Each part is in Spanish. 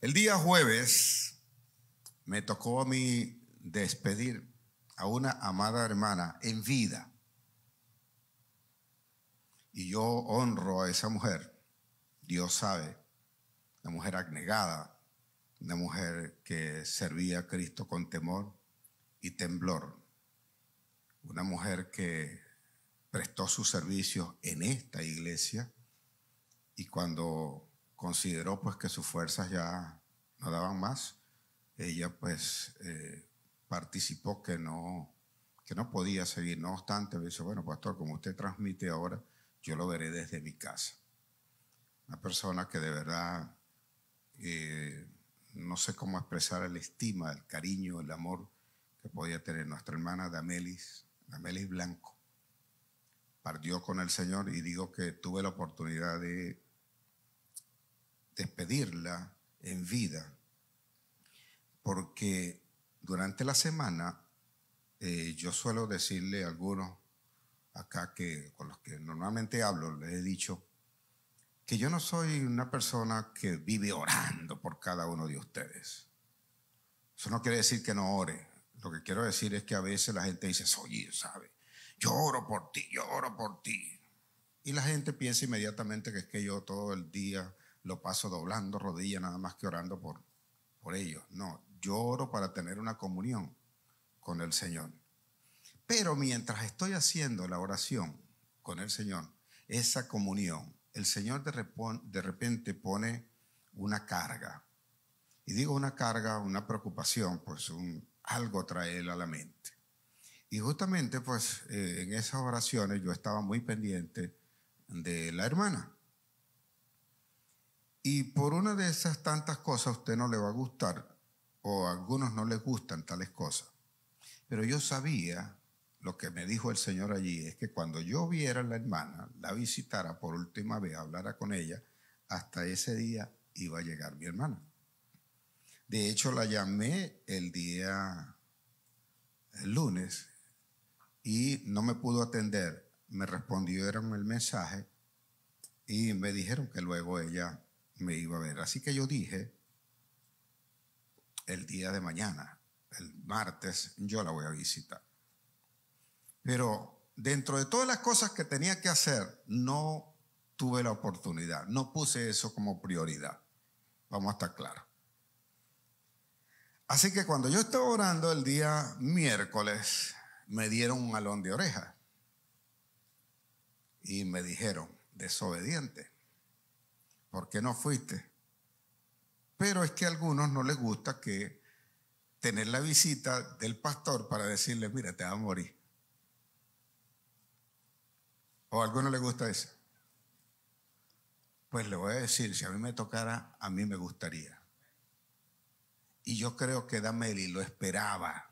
El día jueves me tocó a mí despedir a una amada hermana en vida. Y yo honro a esa mujer. Dios sabe, una mujer abnegada, una mujer que servía a Cristo con temor y temblor. Una mujer que prestó sus servicios en esta iglesia y cuando consideró pues que sus fuerzas ya no daban más, ella pues participó que no podía seguir. No obstante, me dice, bueno, pastor, como usted transmite ahora, yo lo veré desde mi casa. Una persona que de verdad no sé cómo expresar la estima, el cariño, el amor que podía tener nuestra hermana Damelis Blanco. Partió con el Señor y digo que tuve la oportunidad de despedirla en vida, porque durante la semana yo suelo decirle a algunos acá que con los que normalmente hablo, les he dicho que yo no soy una persona que vive orando por cada uno de ustedes. Eso no quiere decir que no ore. Lo que quiero decir es que a veces la gente dice, oye, ¿sabe? Yo oro por ti, yo oro por ti. Y la gente piensa inmediatamente que es que yo todo el día lo paso doblando rodillas nada más que orando por ellos. No, yo oro para tener una comunión con el Señor. Pero mientras estoy haciendo la oración con el Señor, esa comunión, el Señor de repente pone una carga. Y digo una carga, una preocupación, pues algo trae Él a la mente. Y justamente pues en esas oraciones yo estaba muy pendiente de la hermana. Y por una de esas tantas cosas a usted no le va a gustar, o a algunos no les gustan tales cosas. Pero yo sabía, lo que me dijo el Señor allí, es que cuando yo viera a la hermana, la visitara por última vez, hablara con ella, hasta ese día iba a llegar mi hermana. De hecho, la llamé el lunes y no me pudo atender. Me respondieron el mensaje y me dijeron que luego ella me iba a ver. Así que yo dije, el día de mañana, el martes, yo la voy a visitar. Pero dentro de todas las cosas que tenía que hacer, no tuve la oportunidad. No puse eso como prioridad. Vamos a estar claros. Así que cuando yo estaba orando el día miércoles, me dieron un jalón de oreja. Y me dijeron, desobediente, ¿por qué no fuiste? Pero es que a algunos no les gusta que tener la visita del pastor para decirle, mira, te vas a morir. ¿O a algunos les gusta eso? Pues le voy a decir, si a mí me tocara, a mí me gustaría. Y yo creo que Dameli lo esperaba.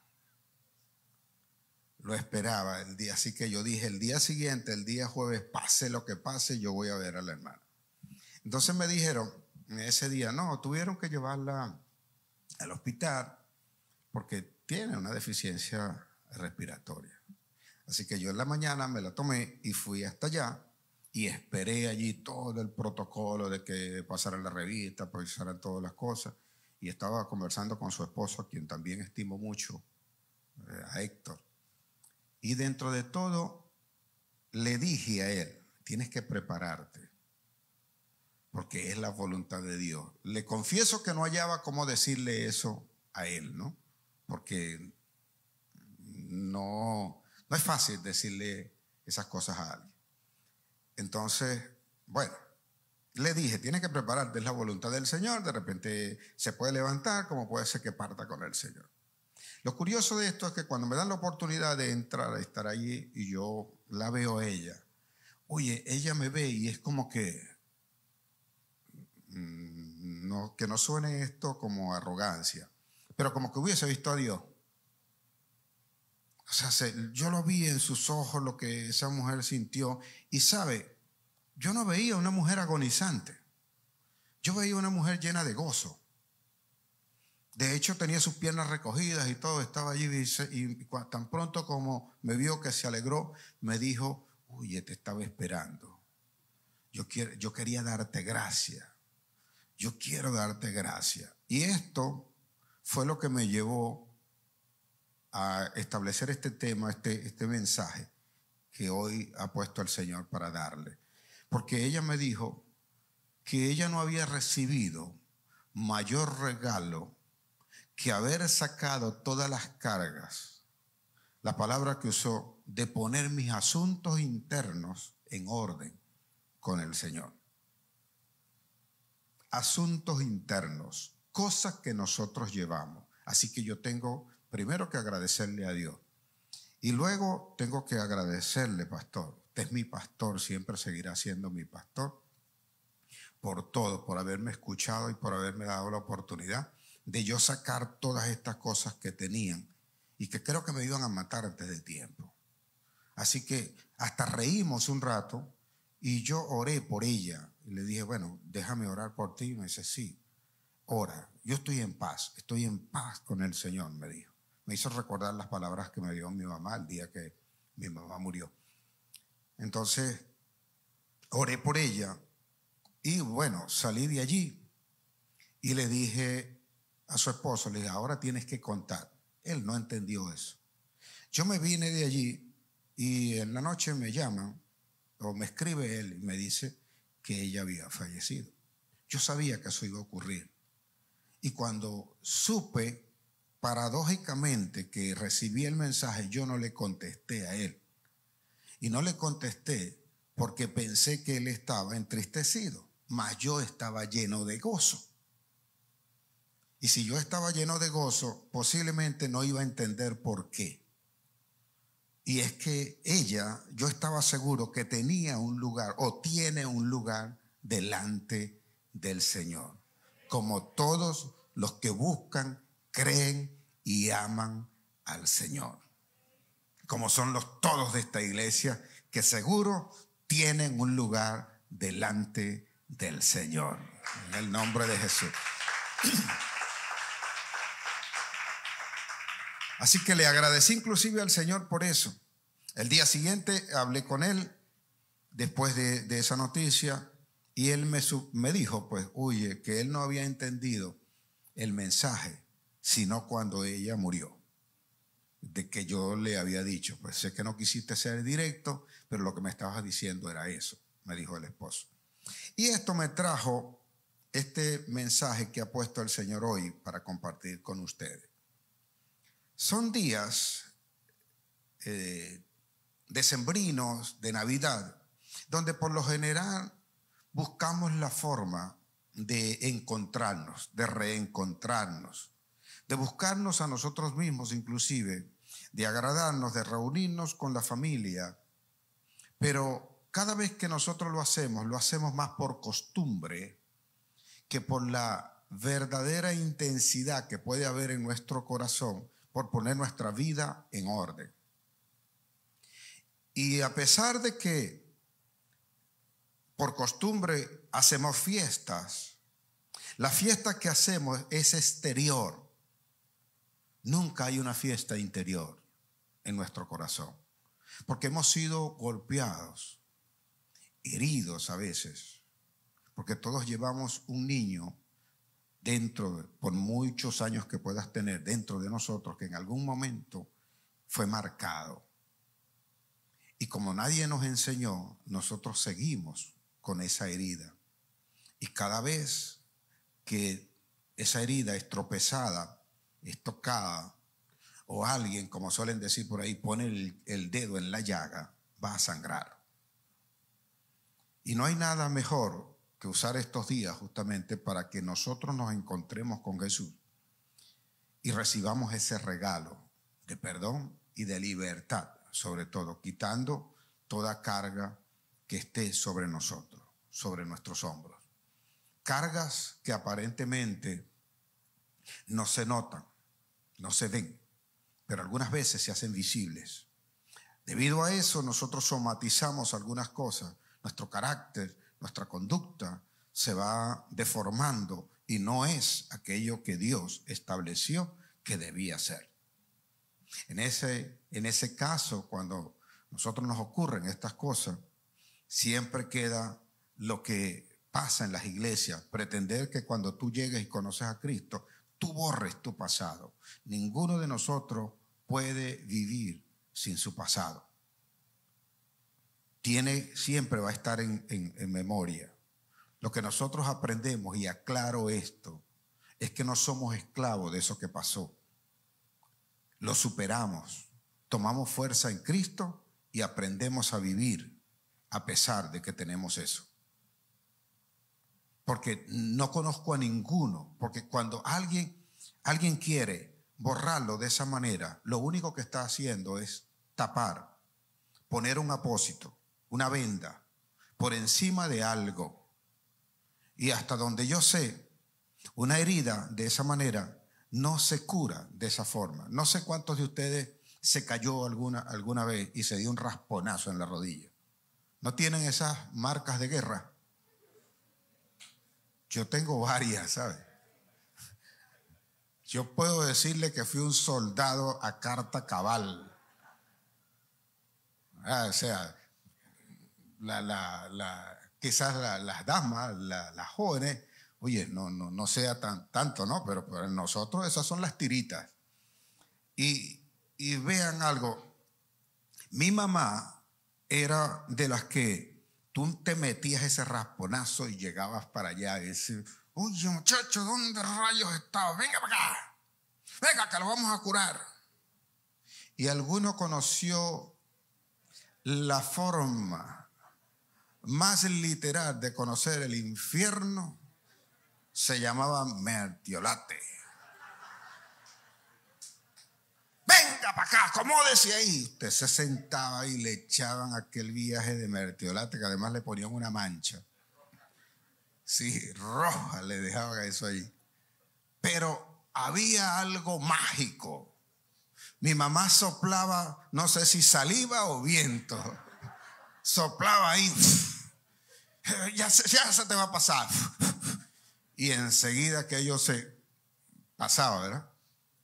Lo esperaba el día. Así que yo dije, el día siguiente, el día jueves, pase lo que pase, yo voy a ver a la hermana. Entonces me dijeron, ese día, no, tuvieron que llevarla al hospital porque tiene una deficiencia respiratoria. Así que yo en la mañana me la tomé y fui hasta allá y esperé allí todo el protocolo de que pasaran la revista, pasaran todas las cosas. Y estaba conversando con su esposo, a quien también estimo mucho, a Héctor. Y dentro de todo, le dije a él, tienes que prepararte, porque es la voluntad de Dios. Le confieso que no hallaba cómo decirle eso a él, ¿no? Porque no es fácil decirle esas cosas a alguien. Entonces, bueno, le dije, tienes que prepararte, es la voluntad del Señor, de repente se puede levantar, como puede ser que parta con el Señor. Lo curioso de esto es que cuando me dan la oportunidad de entrar, a estar allí, y yo la veo a ella, oye, ella me ve y es como que no suene esto como arrogancia, pero como que hubiese visto a Dios. O sea, yo lo vi en sus ojos, lo que esa mujer sintió, y sabe, yo no veía una mujer agonizante, yo veía una mujer llena de gozo. De hecho, tenía sus piernas recogidas y todo, estaba allí y tan pronto como me vio que se alegró, me dijo, oye, te estaba esperando. Yo quería darte gracias. Yo quiero darte gracias. Y esto fue lo que me llevó a establecer este tema, este mensaje que hoy ha puesto el Señor para darle. Porque ella me dijo que ella no había recibido mayor regalo que haber sacado todas las cargas, la palabra que usó, de poner mis asuntos internos en orden con el Señor. Asuntos internos, cosas que nosotros llevamos. Así que yo tengo primero que agradecerle a Dios. Y luego tengo que agradecerle, pastor. Usted es mi pastor, siempre seguirá siendo mi pastor. Por todo, por haberme escuchado y por haberme dado la oportunidad de yo sacar todas estas cosas que tenían y que creo que me iban a matar antes de tiempo. Así que hasta reímos un rato y yo oré por ella. Y le dije, bueno, déjame orar por ti. Y me dice, sí, ora. Yo estoy en paz con el Señor, me dijo. Me hizo recordar las palabras que me dio mi mamá el día que mi mamá murió. Entonces, oré por ella y bueno, salí de allí y le dije a su esposo, le dije, ahora tienes que contar. Él no entendió eso. Yo me vine de allí y en la noche me llaman o me escribe él y me dice que ella había fallecido. Yo sabía que eso iba a ocurrir. Y cuando supe, paradójicamente, que recibí el mensaje, yo no le contesté a él. Y no le contesté porque pensé que él estaba entristecido, mas yo estaba lleno de gozo. Y si yo estaba lleno de gozo, posiblemente no iba a entender por qué. Y es que ella, yo estaba seguro que tenía un lugar o tiene un lugar delante del Señor. Como todos los que buscan, creen y aman al Señor. Como son todos de esta iglesia que seguro tienen un lugar delante del Señor. En el nombre de Jesús. Así que le agradecí inclusive al Señor por eso. El día siguiente hablé con él después de esa noticia y él me dijo, pues, oye, que él no había entendido el mensaje, sino cuando ella murió. De que yo le había dicho, pues sé que no quisiste ser directo, pero lo que me estabas diciendo era eso, me dijo el esposo. Y esto me trajo este mensaje que ha puesto el Señor hoy para compartir con ustedes. Son días decembrinos, de Navidad, donde por lo general buscamos la forma de encontrarnos, de reencontrarnos, de buscarnos a nosotros mismos inclusive, de agradarnos, de reunirnos con la familia. Pero cada vez que nosotros lo hacemos más por costumbre que por la verdadera intensidad que puede haber en nuestro corazón por poner nuestra vida en orden. Y a pesar de que por costumbre hacemos fiestas, la fiesta que hacemos es exterior. Nunca hay una fiesta interior en nuestro corazón, porque hemos sido golpeados, heridos a veces, porque todos llevamos un niño dentro, por muchos años que puedas tener dentro de nosotros, que en algún momento fue marcado. Y como nadie nos enseñó, nosotros seguimos con esa herida. Y cada vez que esa herida es tropezada, es tocada, o alguien, como suelen decir por ahí, pone el dedo en la llaga, va a sangrar. Y no hay nada mejor que usar estos días justamente para que nosotros nos encontremos con Jesús y recibamos ese regalo de perdón y de libertad, sobre todo, quitando toda carga que esté sobre nosotros, sobre nuestros hombros. Cargas que aparentemente no se notan, no se ven, pero algunas veces se hacen visibles. Debido a eso, nosotros somatizamos algunas cosas. Nuestro carácter, nuestra conducta se va deformando y no es aquello que Dios estableció que debía ser. En ese caso, cuando nosotros nos ocurren estas cosas, siempre queda lo que pasa en las iglesias, pretender que cuando tú llegues y conoces a Cristo, tú borres tu pasado. Ninguno de nosotros puede vivir sin su pasado. Siempre va a estar en memoria. Lo que nosotros aprendemos, y aclaro esto, es que no somos esclavos de eso que pasó. Lo superamos, tomamos fuerza en Cristo y aprendemos a vivir a pesar de que tenemos eso. Porque no conozco a ninguno, porque cuando alguien quiere borrarlo de esa manera, lo único que está haciendo es tapar, poner un apósito, una venda por encima de algo. Y hasta donde yo sé, una herida de esa manera no se cura de esa forma. No sé cuántos de ustedes se cayó alguna vez y se dio un rasponazo en la rodilla. ¿No tienen esas marcas de guerra? Yo tengo varias, ¿sabes? Yo puedo decirle que fui un soldado a carta cabal. O sea, quizás las damas, las jóvenes, oye, no sea tanto, ¿no? Pero para nosotros esas son las tiritas. Y vean algo, mi mamá era de las que tú te metías ese rasponazo y llegabas para allá y decías, oye muchacho, ¿dónde rayos estabas? Venga para acá, venga que lo vamos a curar. Y alguno conoció la forma más literal de conocer el infierno, se llamaba mertiolate. Venga para acá, acomódese ahí. Usted se sentaba y le echaban aquel viaje de mertiolate, que además le ponían una mancha. Sí, roja le dejaban eso ahí. Pero había algo mágico. Mi mamá soplaba, no sé si saliva o viento. Soplaba ahí. Ya se te va a pasar. Y enseguida aquello se pasaba, ¿verdad?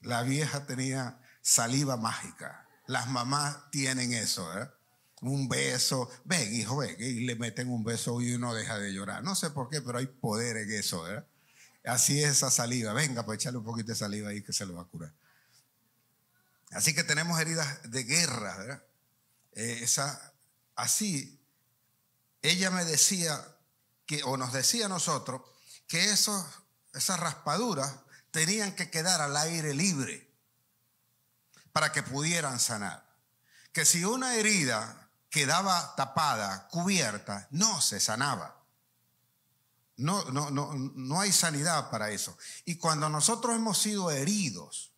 La vieja tenía saliva mágica. Las mamás tienen eso, ¿verdad? Un beso. Ven, hijo, ven. Y le meten un beso y uno deja de llorar. No sé por qué, pero hay poder en eso, ¿verdad? Así es esa saliva. Venga, pues echarle un poquito de saliva ahí que se lo va a curar. Así que tenemos heridas de guerra, ¿verdad? Así, ella me decía, o nos decía a nosotros, que esas raspaduras tenían que quedar al aire libre para que pudieran sanar. Que si una herida quedaba tapada, cubierta, no se sanaba. No hay sanidad para eso. Y cuando nosotros hemos sido heridos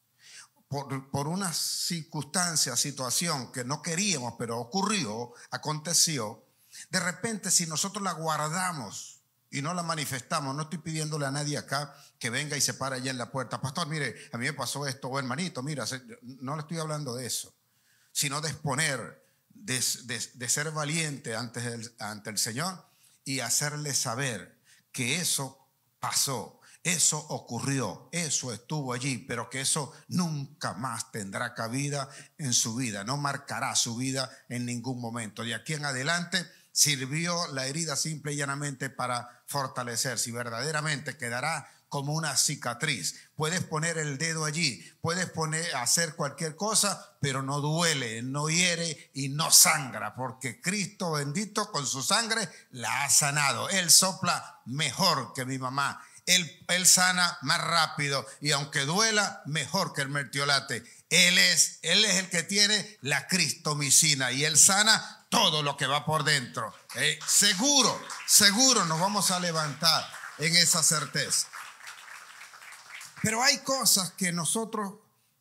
por una circunstancia, situación que no queríamos, pero ocurrió, aconteció, de repente si nosotros la guardamos y no la manifestamos, no estoy pidiéndole a nadie acá que venga y se pare allá en la puerta, pastor, mire, a mí me pasó esto, o hermanito, mira, no le estoy hablando de eso, sino de exponer, de ser valiente ante el Señor y hacerle saber que eso pasó. Eso ocurrió, eso estuvo allí, pero que eso nunca más tendrá cabida en su vida, no marcará su vida en ningún momento. De aquí en adelante sirvió la herida simple y llanamente para fortalecerse y verdaderamente quedará como una cicatriz. Puedes poner el dedo allí, puedes hacer cualquier cosa, pero no duele, no hiere y no sangra, porque Cristo bendito con su sangre la ha sanado. Él sopla mejor que mi mamá. Él sana más rápido y aunque duela, mejor que el mertiolate. Él es el que tiene la cristomicina y Él sana todo lo que va por dentro. Seguro nos vamos a levantar en esa certeza. Pero hay cosas que nosotros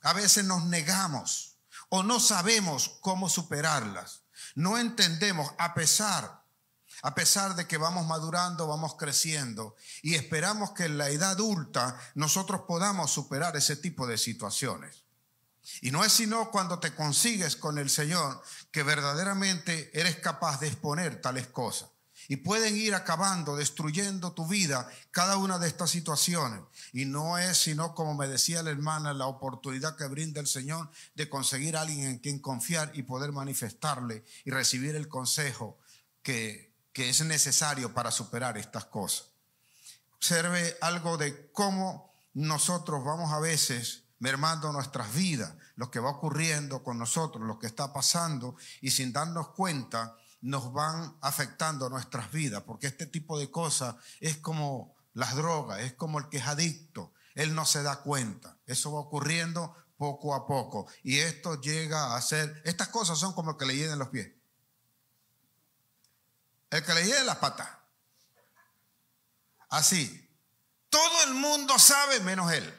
a veces nos negamos o no sabemos cómo superarlas. No entendemos a pesar de que vamos madurando, vamos creciendo y esperamos que en la edad adulta nosotros podamos superar ese tipo de situaciones. Y no es sino cuando te consigues con el Señor que verdaderamente eres capaz de exponer tales cosas. Y pueden ir acabando, destruyendo tu vida, cada una de estas situaciones. Y no es sino, como me decía la hermana, la oportunidad que brinda el Señor de conseguir a alguien en quien confiar y poder manifestarle y recibir el consejo que es necesario para superar estas cosas. Observe algo de cómo nosotros vamos a veces mermando nuestras vidas, lo que va ocurriendo con nosotros, lo que está pasando, y sin darnos cuenta nos van afectando nuestras vidas, porque este tipo de cosas es como las drogas, es como el que es adicto, él no se da cuenta, eso va ocurriendo poco a poco, y esto llega a ser, estas cosas son como el que le hieden los pies, el que le hieden las patas, así, todo el mundo sabe menos él.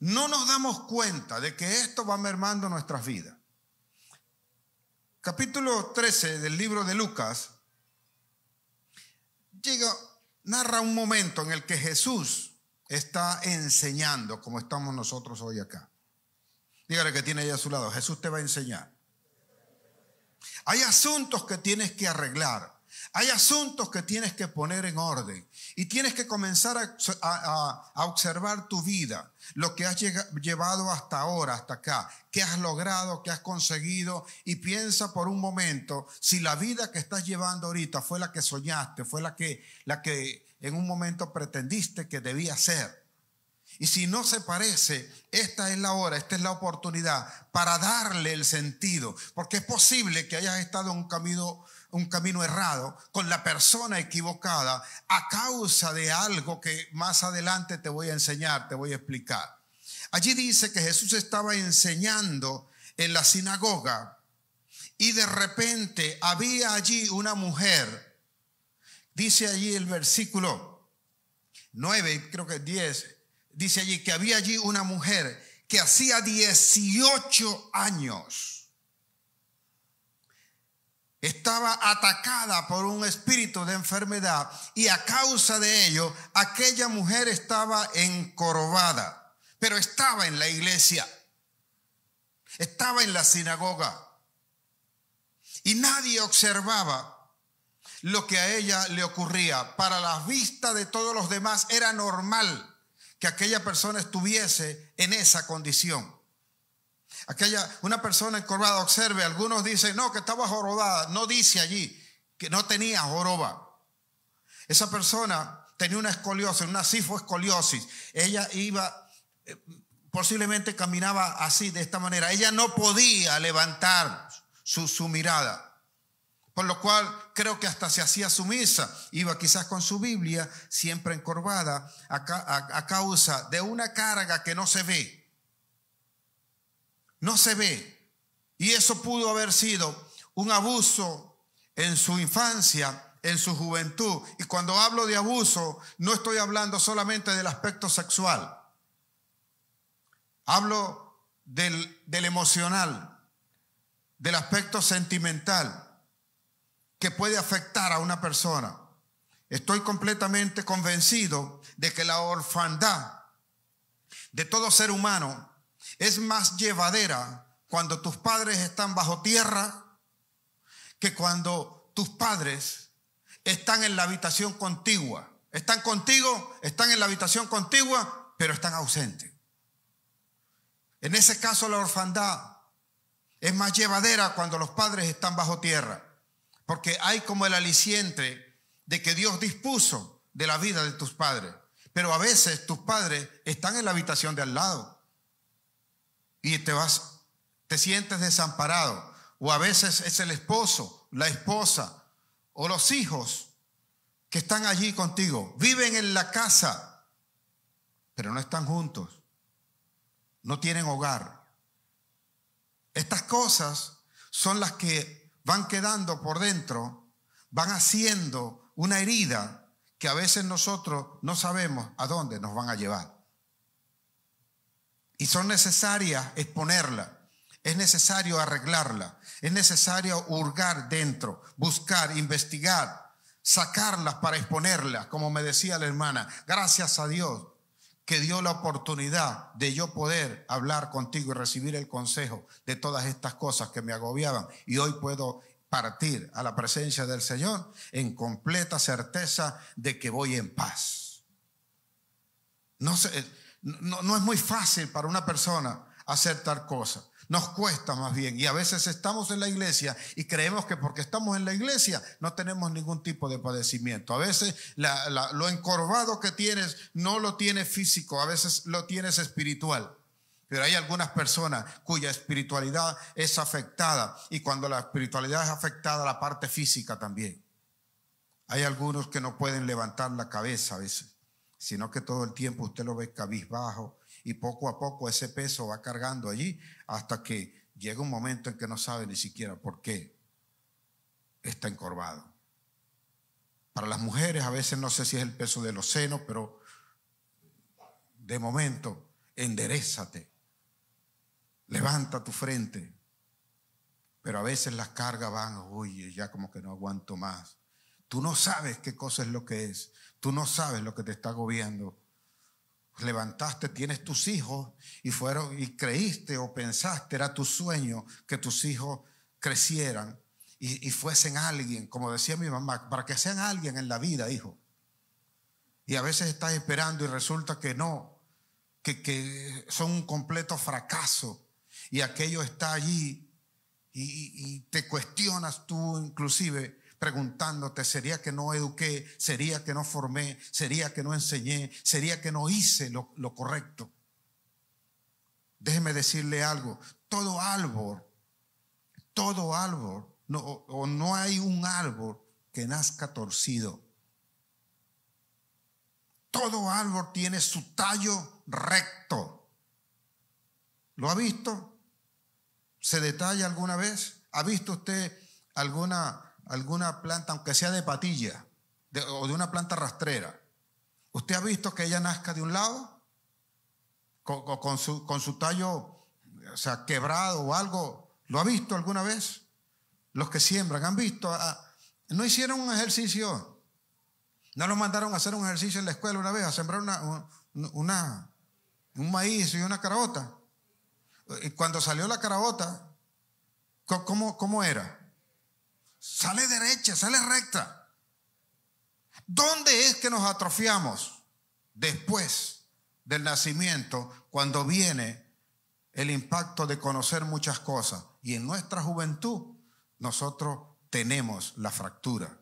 No nos damos cuenta de que esto va mermando nuestras vidas. Capítulo 13 del libro de Lucas narra un momento en el que Jesús está enseñando, como estamos nosotros hoy acá. Dígale que tiene ahí a su lado, Jesús te va a enseñar. Hay asuntos que tienes que arreglar. Hay asuntos que tienes que poner en orden y tienes que comenzar a observar tu vida, lo que has llevado hasta ahora, hasta acá, qué has logrado, qué has conseguido, y piensa por un momento si la vida que estás llevando ahorita fue la que soñaste, fue la que en un momento pretendiste que debía ser. Y si no se parece, esta es la hora, esta es la oportunidad para darle el sentido, porque es posible que hayas estado en un camino errado con la persona equivocada a causa de algo que más adelante te voy a enseñar, te voy a explicar. Allí dice que Jesús estaba enseñando en la sinagoga y de repente había allí una mujer. Dice allí el versículo 9, creo que 10, dice allí que había allí una mujer que hacía 18 años estaba atacada por un espíritu de enfermedad, y a causa de ello aquella mujer estaba encorvada, pero estaba en la iglesia, estaba en la sinagoga, y nadie observaba lo que a ella le ocurría. Para la vista de todos los demás era normal que aquella persona estuviese en esa condición. Una persona encorvada, observe, algunos dicen no, que estaba jorobada, no dice allí que no tenía joroba. Esa persona tenía una escoliosis, una cifoescoliosis. Ella posiblemente caminaba así, de esta manera. Ella no podía levantar su mirada, por lo cual creo que hasta se hacía sumisa. Iba quizás con su Biblia siempre encorvada a causa de una carga que no se ve. No se ve, y eso pudo haber sido un abuso en su infancia, en su juventud. Y cuando hablo de abuso, no estoy hablando solamente del aspecto sexual. Hablo del emocional, del aspecto sentimental que puede afectar a una persona. Estoy completamente convencido de que la orfandad de todo ser humano es más llevadera cuando tus padres están bajo tierra que cuando tus padres están en la habitación contigua. Están contigo, están en la habitación contigua, pero están ausentes. En ese caso, la orfandad es más llevadera cuando los padres están bajo tierra, porque hay como el aliciente de que Dios dispuso de la vida de tus padres. Pero a veces tus padres están en la habitación de al lado y te sientes desamparado, o a veces es el esposo, la esposa o los hijos que están allí contigo, viven en la casa, pero no están juntos, no tienen hogar. Estas cosas son las que van quedando por dentro, van haciendo una herida que a veces nosotros no sabemos a dónde nos van a llevar. Y son necesarias exponerla, es necesario arreglarla, es necesario hurgar dentro, buscar, investigar, sacarlas para exponerlas, como me decía la hermana. Gracias a Dios que dio la oportunidad de yo poder hablar contigo y recibir el consejo de todas estas cosas que me agobiaban, y hoy puedo partir a la presencia del Señor en completa certeza de que voy en paz. No es muy fácil para una persona hacer tal cosa, Nos cuesta más bien. Y a veces estamos en la iglesia y creemos que porque estamos en la iglesia no tenemos ningún tipo de padecimiento. A veces lo encorvado que tienes no lo tienes físico, a veces lo tienes espiritual. Pero hay algunas personas cuya espiritualidad es afectada. Y cuando la espiritualidad es afectada, la parte física también. Hay algunos que no pueden levantar la cabeza a veces, sino que todo el tiempo usted lo ve cabizbajo. Y poco a poco ese peso va cargando allí hasta que llega un momento en que no sabe ni siquiera por qué está encorvado. Para las mujeres a veces no sé si es el peso de los senos, pero de momento enderézate, levanta tu frente. Pero a veces las cargas van, oye, ya como que no aguanto más. Tú no sabes qué cosa es lo que es, tú no sabes lo que te está agobiando. Levantaste, tienes tus hijos y creíste o pensaste, era tu sueño que tus hijos crecieran y fuesen alguien, como decía mi mamá, para que sean alguien en la vida, hijo. Y a veces estás esperando y resulta que no, que son un completo fracaso y aquello está allí y te cuestionas tú inclusive preguntándote, ¿sería que no eduqué? ¿Sería que no formé? ¿Sería que no enseñé? ¿Sería que no hice lo correcto? Déjeme decirle algo, todo árbol, no hay un árbol que nazca torcido. Todo árbol tiene su tallo recto. ¿Lo ha visto? ¿Se detalla alguna vez? ¿Ha visto usted alguna planta, aunque sea de patilla o de una planta rastrera? ¿Usted ha visto que ella nazca de un lado con su tallo, o sea, quebrado o algo? ¿Lo ha visto alguna vez? Los que siembran, ¿han visto? ¿No hicieron un ejercicio? ¿No los mandaron a hacer un ejercicio en la escuela una vez, a sembrar un maíz y una caraota? Y cuando salió la caraota, ¿cómo era? Sale derecha, sale recta. ¿Dónde es que nos atrofiamos? Después del nacimiento, cuando viene el impacto de conocer muchas cosas. Y en nuestra juventud, nosotros tenemos la fractura.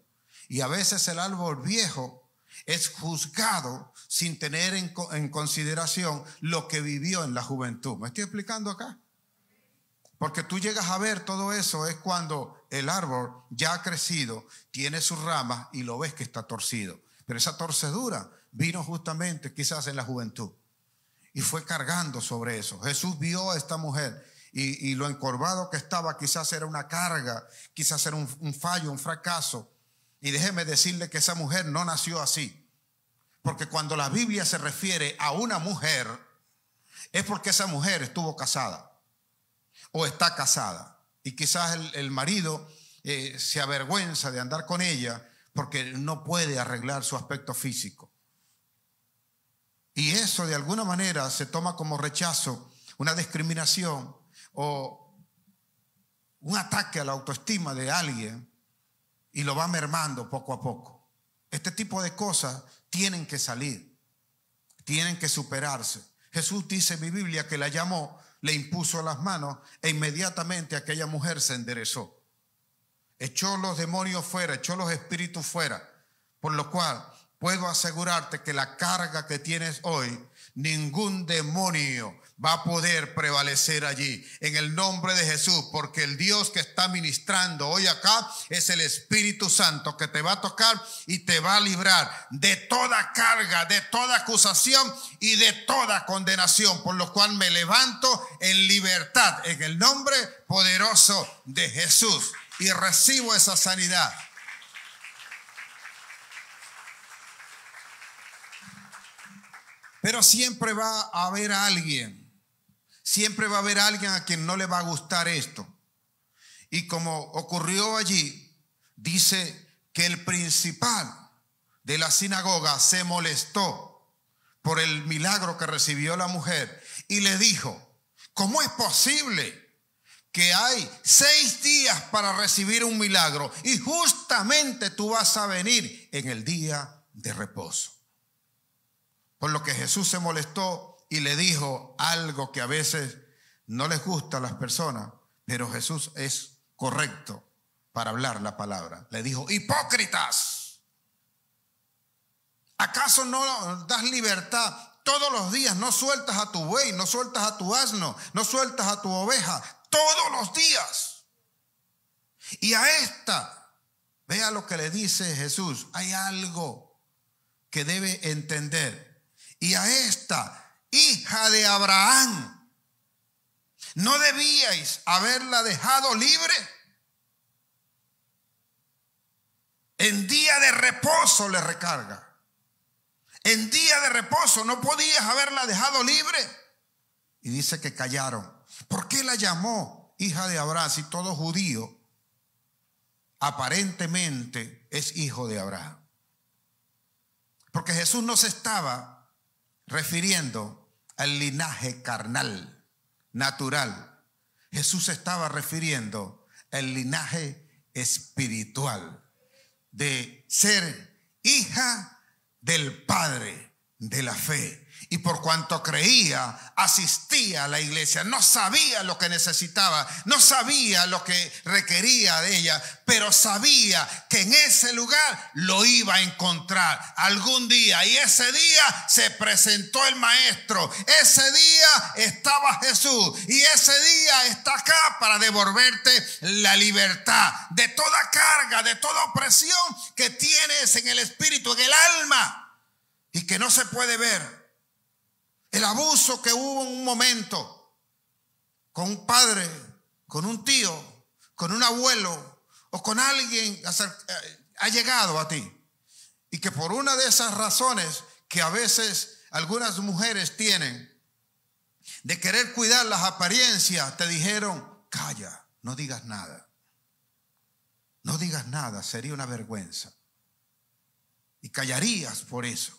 Y a veces el árbol viejo es juzgado sin tener en consideración lo que vivió en la juventud. ¿Me estoy explicando acá? Porque tú llegas a ver todo eso es cuando el árbol ya ha crecido, tiene sus ramas y lo ves que está torcido. Pero esa torcedura vino justamente quizás en la juventud y fue cargando sobre eso. Jesús vio a esta mujer y lo encorvado que estaba quizás era una carga, quizás era un fallo, un fracaso. Y déjeme decirle que esa mujer no nació así. Porque cuando la Biblia se refiere a una mujer, es porque esa mujer estuvo casada o está casada. Y quizás el marido se avergüenza de andar con ella porque no puede arreglar su aspecto físico. Y eso de alguna manera se toma como rechazo, una discriminación o un ataque a la autoestima de alguien y lo va mermando poco a poco. Este tipo de cosas tienen que salir, tienen que superarse. Jesús dice en mi Biblia que la llamó, le impuso las manos e inmediatamente aquella mujer se enderezó. Echó los demonios fuera, echó los espíritus fuera, por lo cual puedo asegurarte que la carga que tienes hoy, ningún demonio va a poder prevalecer allí en el nombre de Jesús, porque el Dios que está ministrando hoy acá es el Espíritu Santo que te va a tocar y te va a librar de toda carga, de toda acusación y de toda condenación, por lo cual me levanto en libertad en el nombre poderoso de Jesús y recibo esa sanidad. Pero siempre va a haber alguien a quien no le va a gustar esto. Y como ocurrió allí, dice que el principal de la sinagoga se molestó por el milagro que recibió la mujer y le dijo, ¿cómo es posible que hay 6 días para recibir un milagro y justamente tú vas a venir en el día de reposo? Por lo que Jesús se molestó y le dijo algo que a veces no les gusta a las personas, pero Jesús es correcto para hablar la palabra. Le dijo: hipócritas, ¿acaso no das libertad todos los días? No sueltas a tu buey, no sueltas a tu asno, no sueltas a tu oveja todos los días. Y a esta, vea lo que le dice Jesús, hay algo que debe entender. Y a esta, hija de Abraham, ¿no debíais haberla dejado libre? En día de reposo le recarga. En día de reposo no podías haberla dejado libre. Y dice que callaron. ¿Por qué la llamó hija de Abraham si todo judío aparentemente es hijo de Abraham? Porque Jesús no se estaba refiriendo al linaje carnal, natural. Jesús se estaba refiriendo al linaje espiritual, de ser hija del Padre de la fe. Y por cuanto creía, asistía a la iglesia. No sabía lo que necesitaba, no sabía lo que requería de ella, pero sabía que en ese lugar lo iba a encontrar algún día. Y ese día se presentó el Maestro, ese día estaba Jesús, y ese día está acá para devolverte la libertad de toda carga, de toda opresión que tienes en el espíritu, en el alma, y que no se puede ver. El abuso que hubo en un momento con un padre, con un tío, con un abuelo o con alguien ha llegado a ti. Y que por una de esas razones que a veces algunas mujeres tienen de querer cuidar las apariencias, te dijeron: calla, no digas nada. No digas nada, sería una vergüenza. Y callarías por eso,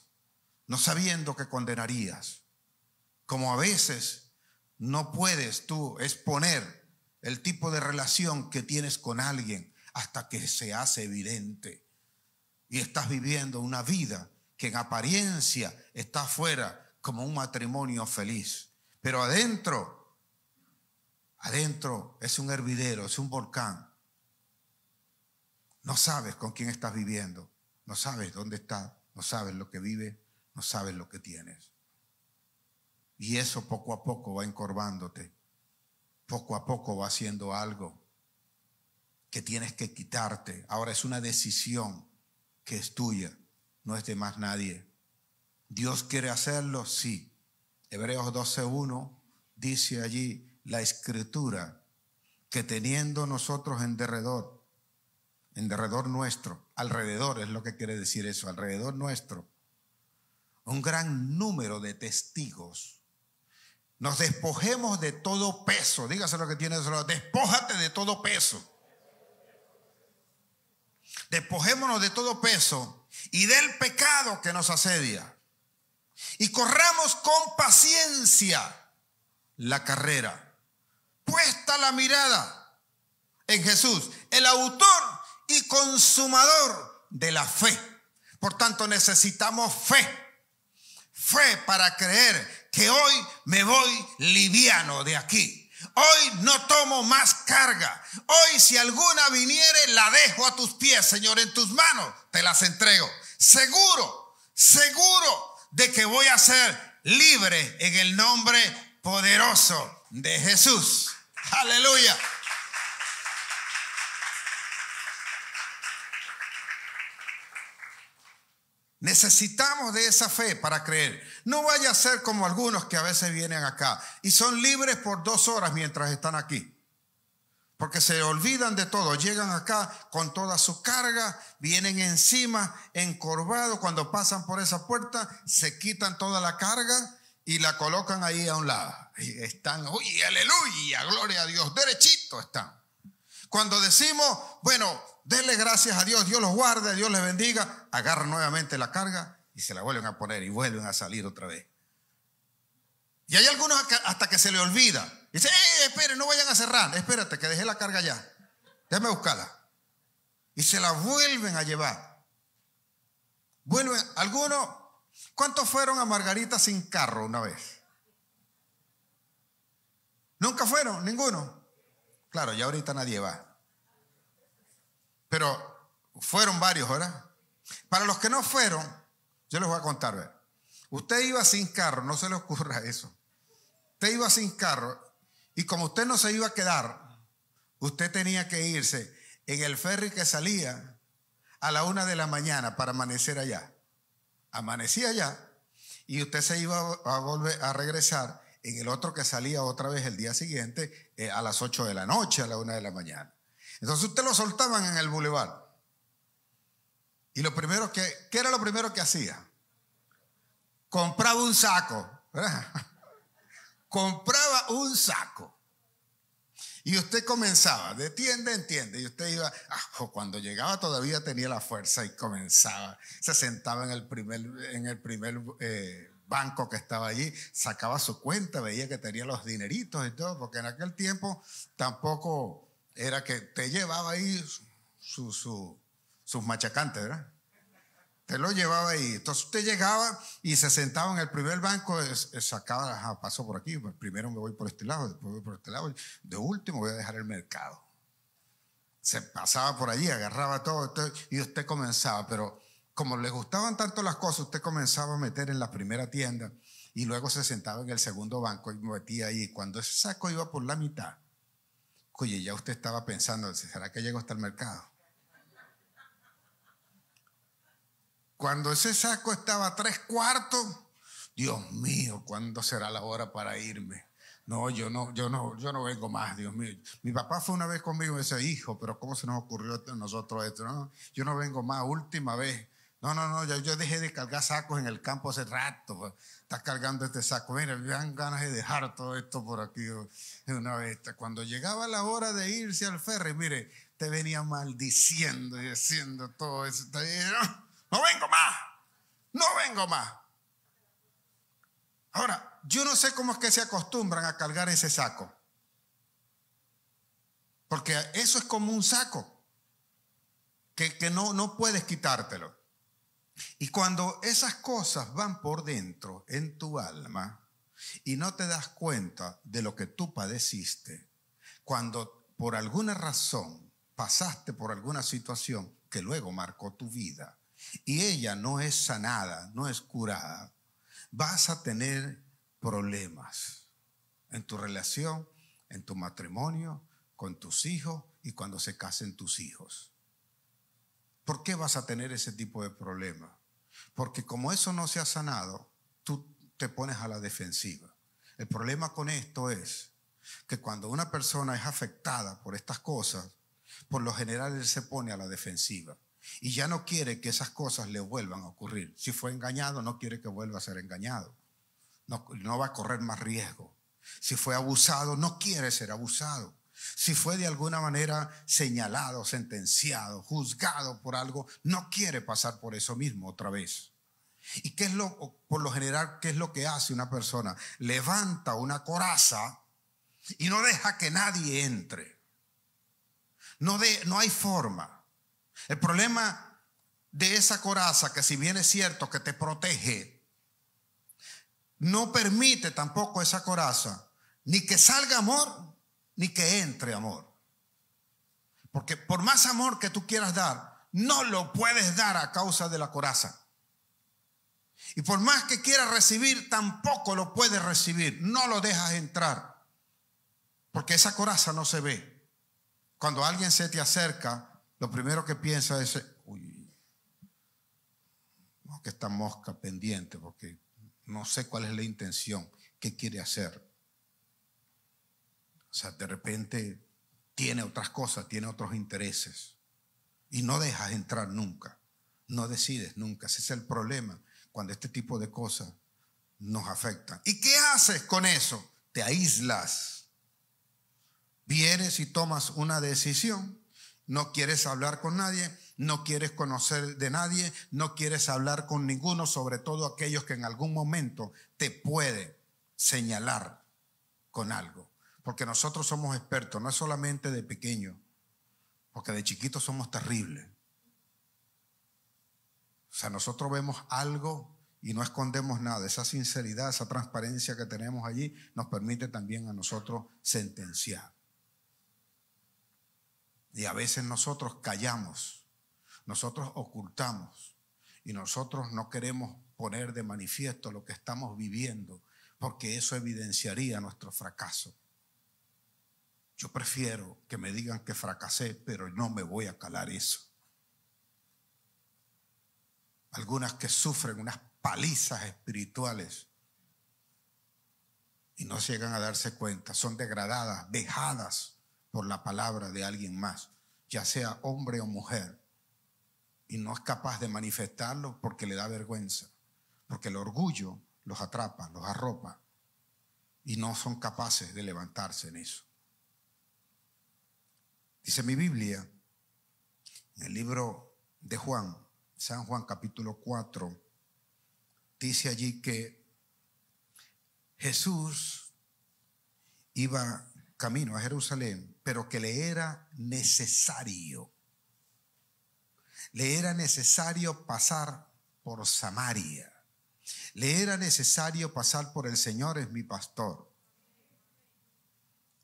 no sabiendo que condenarías. Como a veces no puedes tú exponer el tipo de relación que tienes con alguien hasta que se hace evidente. Y estás viviendo una vida que en apariencia está afuera como un matrimonio feliz. Pero adentro es un hervidero, es un volcán. No sabes con quién estás viviendo, no sabes dónde estás, no sabes lo que vives, no sabes lo que tienes. Y eso poco a poco va encorvándote. Poco a poco va haciendo algo que tienes que quitarte. Ahora es una decisión que es tuya, no es de más nadie. ¿Dios quiere hacerlo? Sí. Hebreos 12:1 dice allí la escritura que teniendo nosotros en derredor nuestro, alrededor es lo que quiere decir eso, alrededor nuestro, un gran número de testigos, nos despojemos de todo peso. Dígase lo que tiene, despójate de todo peso. Despojémonos de todo peso y del pecado que nos asedia. Y corramos con paciencia la carrera, puesta la mirada en Jesús, el autor y consumador de la fe. Por tanto, necesitamos fe. Fe para creer que hoy me voy liviano de aquí. Hoy no tomo más carga. Hoy si alguna viniere, la dejo a tus pies, Señor, en tus manos te las entrego. Seguro de que voy a ser libre en el nombre poderoso de Jesús. Aleluya. Necesitamos de esa fe para creer. No vaya a ser como algunos que a veces vienen acá y son libres por 2 horas mientras están aquí. Porque se olvidan de todo. Llegan acá con toda su carga, vienen encima, encorvados. Cuando pasan por esa puerta, se quitan toda la carga y la colocan ahí a un lado. Y están, uy, aleluya, gloria a Dios, derechito están. Cuando decimos, bueno, denle gracias a Dios, Dios los guarde, Dios les bendiga, agarran nuevamente la carga y se la vuelven a poner y vuelven a salir otra vez. Y hay algunos hasta que se le olvida. Dice, espere, no vayan a cerrar, espérate que dejé la carga ya, déjame buscarla. Y se la vuelven a llevar. Vuelven, algunos, ¿cuántos fueron a Margarita sin carro una vez? ¿Nunca fueron? ¿Ninguno? Claro, ya ahorita nadie va. Pero fueron varios, ¿verdad? Para los que no fueron, yo les voy a contar, ¿verdad? Usted iba sin carro, no se le ocurra eso. Usted iba sin carro y como usted no se iba a quedar, usted tenía que irse en el ferry que salía a la 1 de la mañana para amanecer allá. Amanecía allá y usted se iba a volver a regresar en el otro que salía otra vez el día siguiente a las 8 de la noche, a la 1 de la mañana. Entonces usted lo soltaban en el bulevar. Y ¿qué era lo primero que hacía? Compraba un saco, ¿verdad? Compraba un saco. Y usted comenzaba de tienda en tienda. Y usted iba, cuando llegaba todavía tenía la fuerza y comenzaba. Se sentaba en el primer banco que estaba allí, sacaba su cuenta, veía que tenía los dineritos y todo, porque en aquel tiempo tampoco era que te llevaba ahí sus machacantes, ¿verdad? Te lo llevaba ahí. Entonces usted llegaba y se sentaba en el primer banco, sacaba, paso por aquí, primero me voy por este lado, después voy por este lado, de último voy a dejar el mercado. Se pasaba por allí, agarraba todo y usted comenzaba, pero como le gustaban tanto las cosas, usted comenzaba a meter en la primera tienda y luego se sentaba en el segundo banco y metía ahí. Cuando ese saco iba por la mitad, oye, ya usted estaba pensando, ¿será que llego hasta el mercado? Cuando ese saco estaba a 3/4, Dios mío, ¿cuándo será la hora para irme? No, yo no vengo más, Dios mío. Mi papá fue una vez conmigo y me decía, hijo, pero ¿cómo se nos ocurrió a nosotros esto? No, yo no vengo más, última vez. No, yo dejé de cargar sacos en el campo hace rato. Estás cargando este saco. Mira, me dan ganas de dejar todo esto por aquí de una vez. Cuando llegaba la hora de irse al ferry, mire, te venía maldiciendo y haciendo todo eso. No vengo más, no vengo más. Ahora, yo no sé cómo es que se acostumbran a cargar ese saco. Porque eso es como un saco que no puedes quitártelo. Y cuando esas cosas van por dentro en tu alma y no te das cuenta de lo que tú padeciste, cuando por alguna razón pasaste por alguna situación que luego marcó tu vida, y ella no es sanada, no es curada, vas a tener problemas en tu relación, en tu matrimonio, con tus hijos y cuando se casen tus hijos. ¿Por qué vas a tener ese tipo de problemas? Porque como eso no se ha sanado, tú te pones a la defensiva. El problema con esto es que cuando una persona es afectada por estas cosas, por lo general él se pone a la defensiva. Y ya no quiere que esas cosas le vuelvan a ocurrir. Si fue engañado, no quiere que vuelva a ser engañado. No va a correr más riesgo. Si fue abusado, no quiere ser abusado. Si fue de alguna manera señalado, sentenciado, juzgado por algo, no quiere pasar por eso mismo otra vez. ¿Y por lo general, qué es lo que hace una persona? Levanta una coraza y no deja que nadie entre. No hay forma. El problema de esa coraza, que si bien es cierto que te protege, no permite tampoco esa coraza ni que salga amor, ni que entre amor. Porque por más amor que tú quieras dar, no lo puedes dar a causa de la coraza. Y por más que quieras recibir, tampoco lo puedes recibir. No lo dejas entrar. Porque esa coraza no se ve. Cuando alguien se te acerca, lo primero que piensa es, uy, no, que esta mosca pendiente, porque no sé cuál es la intención, qué quiere hacer. O sea, de repente tiene otras cosas, tiene otros intereses. Y no dejas entrar nunca, no decides nunca. Ese es el problema cuando este tipo de cosas nos afectan. ¿Y qué haces con eso? Te aíslas. Vienes y tomas una decisión. No quieres hablar con nadie, no quieres conocer de nadie, no quieres hablar con ninguno, sobre todo aquellos que en algún momento te pueden señalar con algo. Porque nosotros somos expertos, no es solamente de pequeño, porque de chiquitos somos terribles. O sea, nosotros vemos algo y no escondemos nada. Esa sinceridad, esa transparencia que tenemos allí nos permite también a nosotros sentenciar. Y a veces nosotros callamos, nosotros ocultamos y nosotros no queremos poner de manifiesto lo que estamos viviendo, porque eso evidenciaría nuestro fracaso. Yo prefiero que me digan que fracasé, pero no me voy a calar eso. Algunas que sufren unas palizas espirituales y no llegan a darse cuenta, son degradadas, vejadas por la palabra de alguien más, ya sea hombre o mujer, y no es capaz de manifestarlo porque le da vergüenza, porque el orgullo los atrapa, los arropa, y no son capaces de levantarse en eso. Dice mi Biblia, en el libro de Juan, San Juan capítulo 4, dice allí que Jesús iba camino a Jerusalén, pero que le era necesario pasar por Samaria. Le era necesario pasar por el Señor es mi pastor.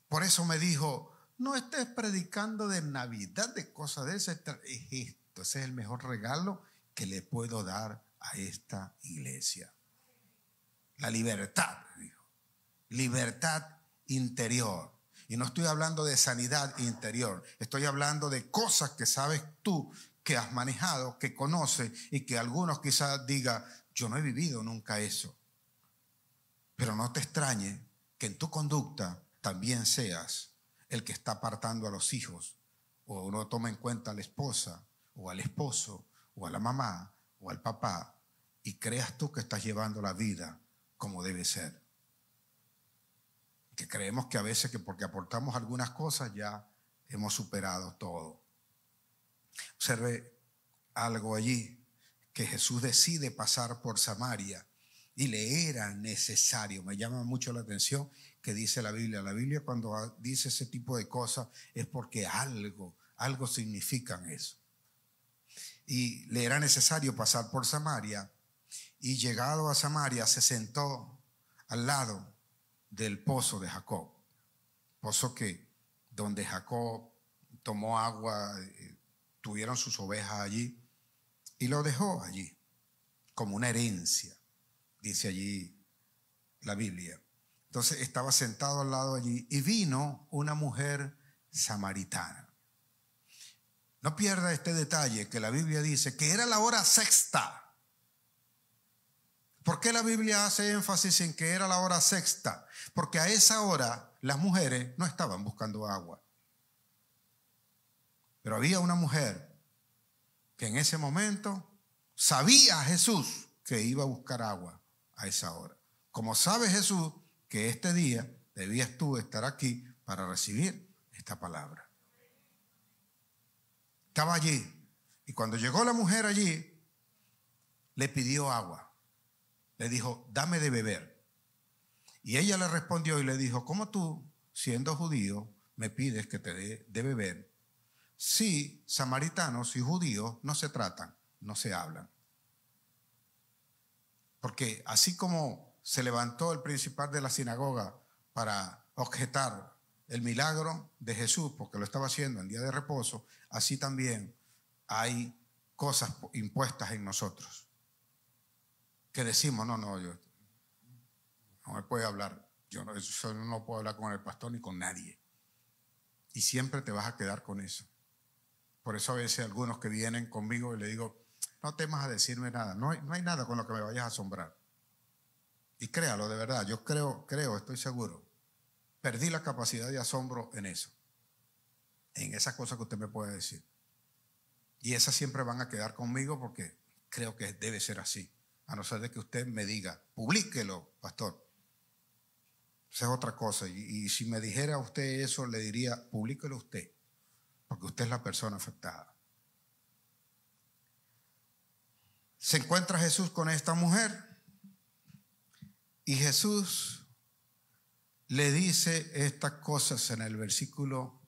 Por eso me dijo, no estés predicando de Navidad, de cosas de ese. Ese es el mejor regalo que le puedo dar a esta iglesia. La libertad, dijo. Libertad interior. Y no estoy hablando de sanidad interior. Estoy hablando de cosas que sabes tú, que has manejado, que conoces y que algunos quizás digan, yo no he vivido nunca eso. Pero no te extrañe que en tu conducta también seas el que está apartando a los hijos, o no toma en cuenta a la esposa, o al esposo, o a la mamá, o al papá, y creas tú que estás llevando la vida como debe ser. Que creemos que a veces que porque aportamos algunas cosas ya hemos superado todo. Observe algo allí, que Jesús decide pasar por Samaria y le era necesario. Me llama mucho la atención que dice la Biblia. La Biblia cuando dice ese tipo de cosas es porque algo significan eso. Y le era necesario pasar por Samaria, y llegado a Samaria se sentó al lado del pozo de Jacob. Pozo que donde Jacob tomó agua, tuvieron sus ovejas allí y lo dejó allí como una herencia, dice allí la Biblia. Entonces estaba sentado al lado allí y vino una mujer samaritana. No pierda este detalle que la Biblia dice que era la hora sexta. ¿Por qué la Biblia hace énfasis en que era la hora sexta? Porque a esa hora las mujeres no estaban buscando agua. Pero había una mujer que en ese momento sabía Jesús que iba a buscar agua a esa hora. Como sabe Jesús que este día debías tú estar aquí para recibir esta palabra. Estaba allí, y cuando llegó la mujer allí, le pidió agua. Le dijo, dame de beber. Y ella le respondió y le dijo, ¿cómo tú, siendo judío, me pides que te dé de beber? Si samaritanos y judíos no se tratan, no se hablan. Porque así como se levantó el principal de la sinagoga para objetar el milagro de Jesús, porque lo estaba haciendo en día de reposo, así también hay cosas impuestas en nosotros que decimos, yo no me puede hablar, yo no puedo hablar con el pastor ni con nadie, y siempre te vas a quedar con eso. Por eso a veces algunos que vienen conmigo y le digo, no temas a decirme nada, no hay nada con lo que me vayas a asombrar. Y créalo, de verdad, yo creo, estoy seguro, perdí la capacidad de asombro en eso, en esas cosas que usted me puede decir. Y esas siempre van a quedar conmigo porque creo que debe ser así. A no ser de que usted me diga, publíquelo, pastor. Esa es otra cosa. Y si me dijera usted eso, le diría, publíquelo usted, porque usted es la persona afectada. Se encuentra Jesús con esta mujer y Jesús le dice estas cosas en el versículo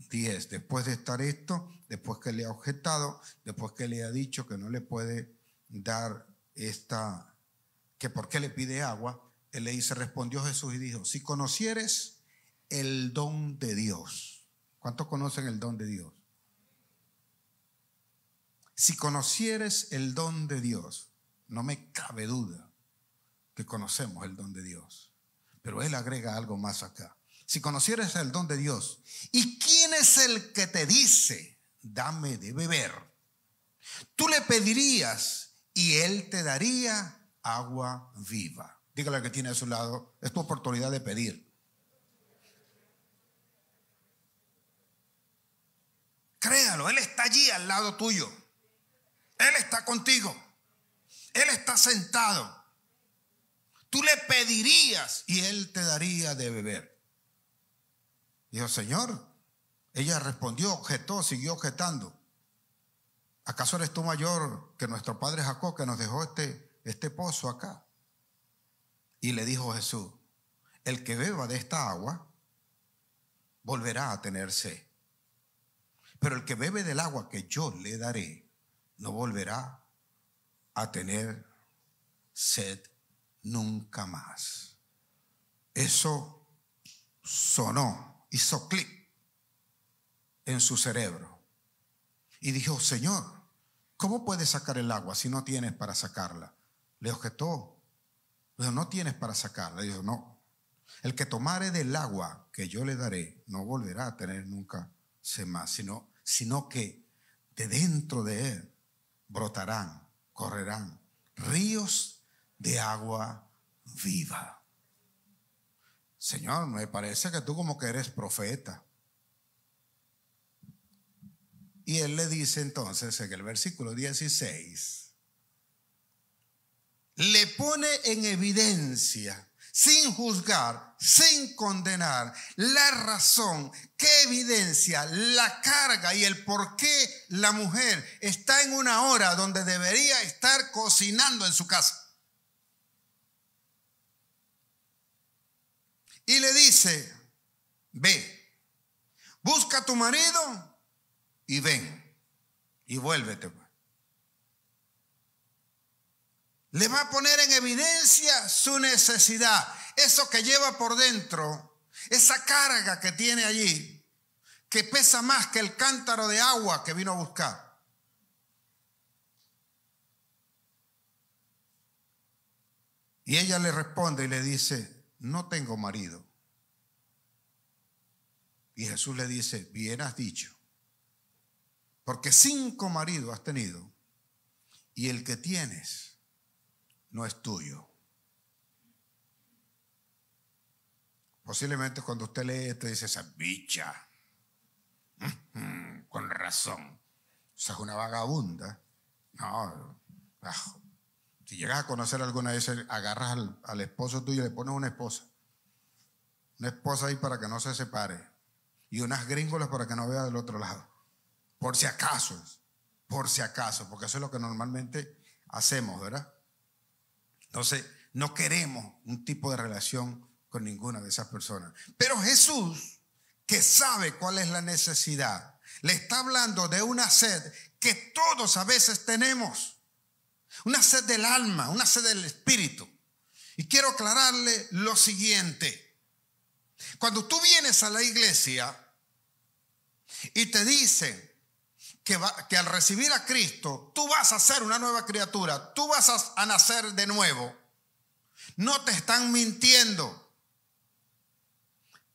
10. Después de estar esto, después que le ha objetado, después que le ha dicho que no le puede dar esta que por qué le pide agua. Él le dice, respondió Jesús y dijo, si conocieres el don de Dios. ¿Cuántos conocen el don de Dios? Si conocieres el don de Dios, no me cabe duda que conocemos el don de Dios. Pero él agrega algo más acá. Si conocieres el don de Dios, ¿y quién es el que te dice, dame de beber? Tú le pedirías y él te daría agua viva. Dígale al que tiene a su lado, es tu oportunidad de pedir. Créalo, él está allí al lado tuyo. Él está contigo. Él está sentado. Tú le pedirías y él te daría de beber. Dijo, Señor. Ella respondió, objetó, siguió objetando. ¿Acaso eres tú mayor que nuestro padre Jacob, que nos dejó este pozo acá? Y le dijo Jesús, el que beba de esta agua volverá a tener sed. Pero el que bebe del agua que yo le daré no volverá a tener sed nunca más. Eso sonó, hizo clic en su cerebro. Y dijo, Señor, ¿cómo puedes sacar el agua si no tienes para sacarla? Le objetó. Dijo, no tienes para sacarla. Dijo, no. El que tomare del agua que yo le daré no volverá a tener nunca sed más, sino que de dentro de él brotarán, correrán ríos de agua viva. Señor, me parece que tú como que eres profeta. Y él le dice entonces en el versículo 16, le pone en evidencia, sin juzgar, sin condenar, la razón que evidencia la carga y el por qué la mujer está en una hora donde debería estar cocinando en su casa. Y le dice, ve, busca a tu marido y ven y vuélvete. Le va a poner en evidencia su necesidad, eso que lleva por dentro, esa carga que tiene allí, que pesa más que el cántaro de agua que vino a buscar. Y ella le responde y le dice, no tengo marido. Y Jesús le dice, bien has dicho, porque 5 maridos has tenido y el que tienes no es tuyo. Posiblemente cuando usted lee esto dice, esa bicha, con razón, esa es una vagabunda. No, si llegas a conocer alguna vez, agarras al esposo tuyo y le pones una esposa ahí para que no se separe, y unas gringolas para que no vea del otro lado, por si acaso, porque eso es lo que normalmente hacemos, ¿verdad? Entonces, no queremos un tipo de relación con ninguna de esas personas. Pero Jesús, que sabe cuál es la necesidad, le está hablando de una sed que todos a veces tenemos. Una sed del alma, una sed del espíritu. Y quiero aclararle lo siguiente. Cuando tú vienes a la iglesia y te dicen que al recibir a Cristo, tú vas a ser una nueva criatura, tú vas a nacer de nuevo, no te están mintiendo.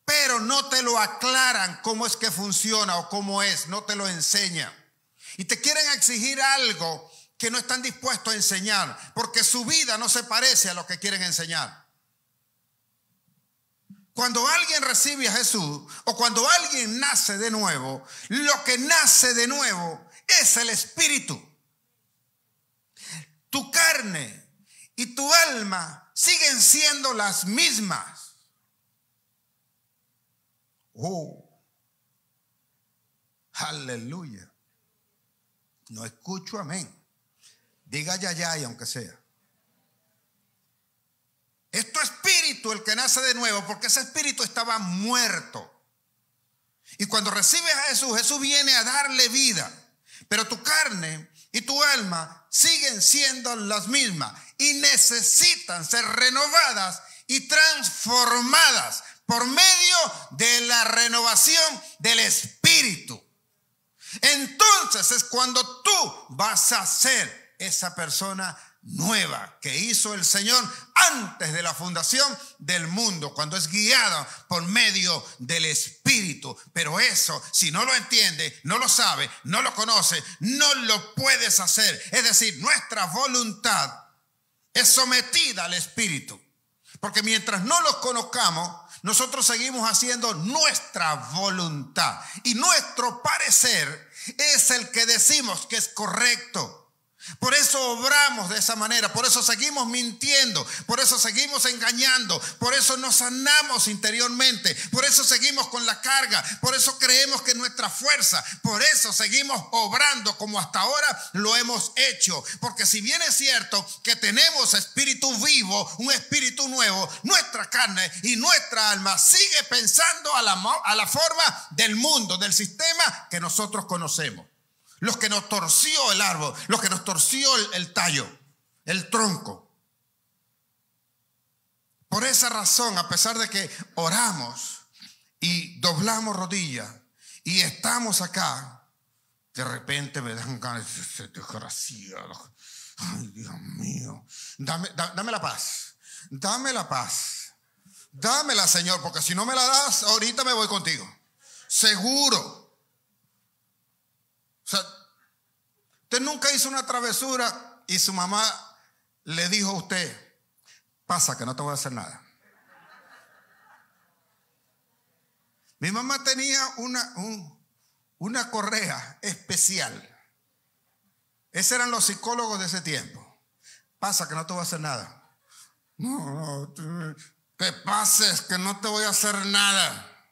Pero no te lo aclaran cómo es que funciona o cómo es, no te lo enseñan. Y te quieren exigir algo que no están dispuestos a enseñar, porque su vida no se parece a lo que quieren enseñar. Cuando alguien recibe a Jesús o cuando alguien nace de nuevo, lo que nace de nuevo es el espíritu. Tu carne y tu alma siguen siendo las mismas. Oh, aleluya. No escucho amén. Diga ya y aunque sea. Es tu espíritu el que nace de nuevo, porque ese espíritu estaba muerto. Y cuando recibes a Jesús, Jesús viene a darle vida. Pero tu carne y tu alma siguen siendo las mismas y necesitan ser renovadas y transformadas por medio de la renovación del Espíritu. Entonces es cuando tú vas a ser esa persona nueva que hizo el Señor antes de la fundación del mundo, cuando es guiada por medio del Espíritu. Pero eso, si no lo entiende, no lo sabe, no lo conoce, no lo puedes hacer. Es decir, nuestra voluntad es sometida al Espíritu, porque mientras no lo conozcamos, nosotros seguimos haciendo nuestra voluntad y nuestro parecer es el que decimos que es correcto. Por eso obramos de esa manera, por eso seguimos mintiendo, por eso seguimos engañando, por eso nos sanamos interiormente, por eso seguimos con la carga, por eso creemos que es nuestra fuerza, por eso seguimos obrando como hasta ahora lo hemos hecho. Porque si bien es cierto que tenemos espíritu vivo, un espíritu nuevo, nuestra carne y nuestra alma sigue pensando a la forma del mundo, del sistema que nosotros conocemos. Los que nos torció el árbol, los que nos torció el tallo, el tronco. Por esa razón, a pesar de que oramos y doblamos rodillas y estamos acá, de repente me dan ganas de ser desgraciado. Ay, Dios mío, dame la paz, dame la paz, dámela, Señor, porque si no me la das, ahorita me voy contigo. Seguro. O sea, usted nunca hizo una travesura y su mamá le dijo a usted: pasa que no te voy a hacer nada. Mi mamá tenía una correa especial. Esos eran los psicólogos de ese tiempo. Pasa que no te voy a hacer nada. No, que pases que no te voy a hacer nada.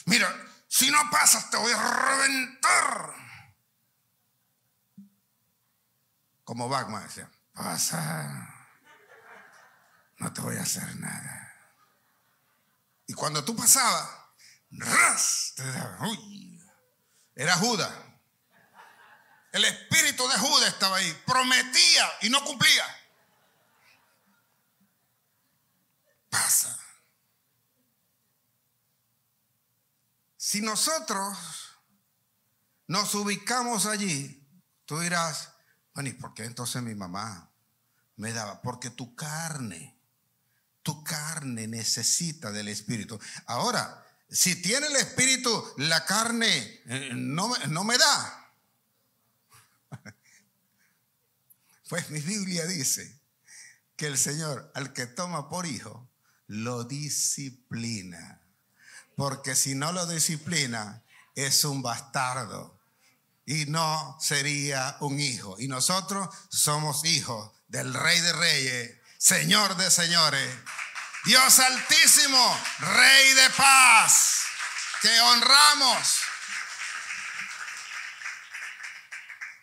Mira, si no pasas te voy a reventar. Como Batman decía: pasa, no te voy a hacer nada. Y cuando tú pasabas, ¡ras! Te daba, uy, era Judas. El espíritu de Judas estaba ahí, prometía y no cumplía. Pasa. Si nosotros nos ubicamos allí, tú dirás: bueno, ¿y por qué entonces mi mamá me daba? Porque tu carne necesita del Espíritu. Ahora, si tiene el Espíritu, la carne no me da. Pues mi Biblia dice que el Señor, al que toma por hijo, lo disciplina. Porque si no lo disciplina, es un bastardo. Y no sería un hijo. Y nosotros somos hijos del Rey de Reyes, Señor de Señores, Dios Altísimo, Rey de Paz, que honramos.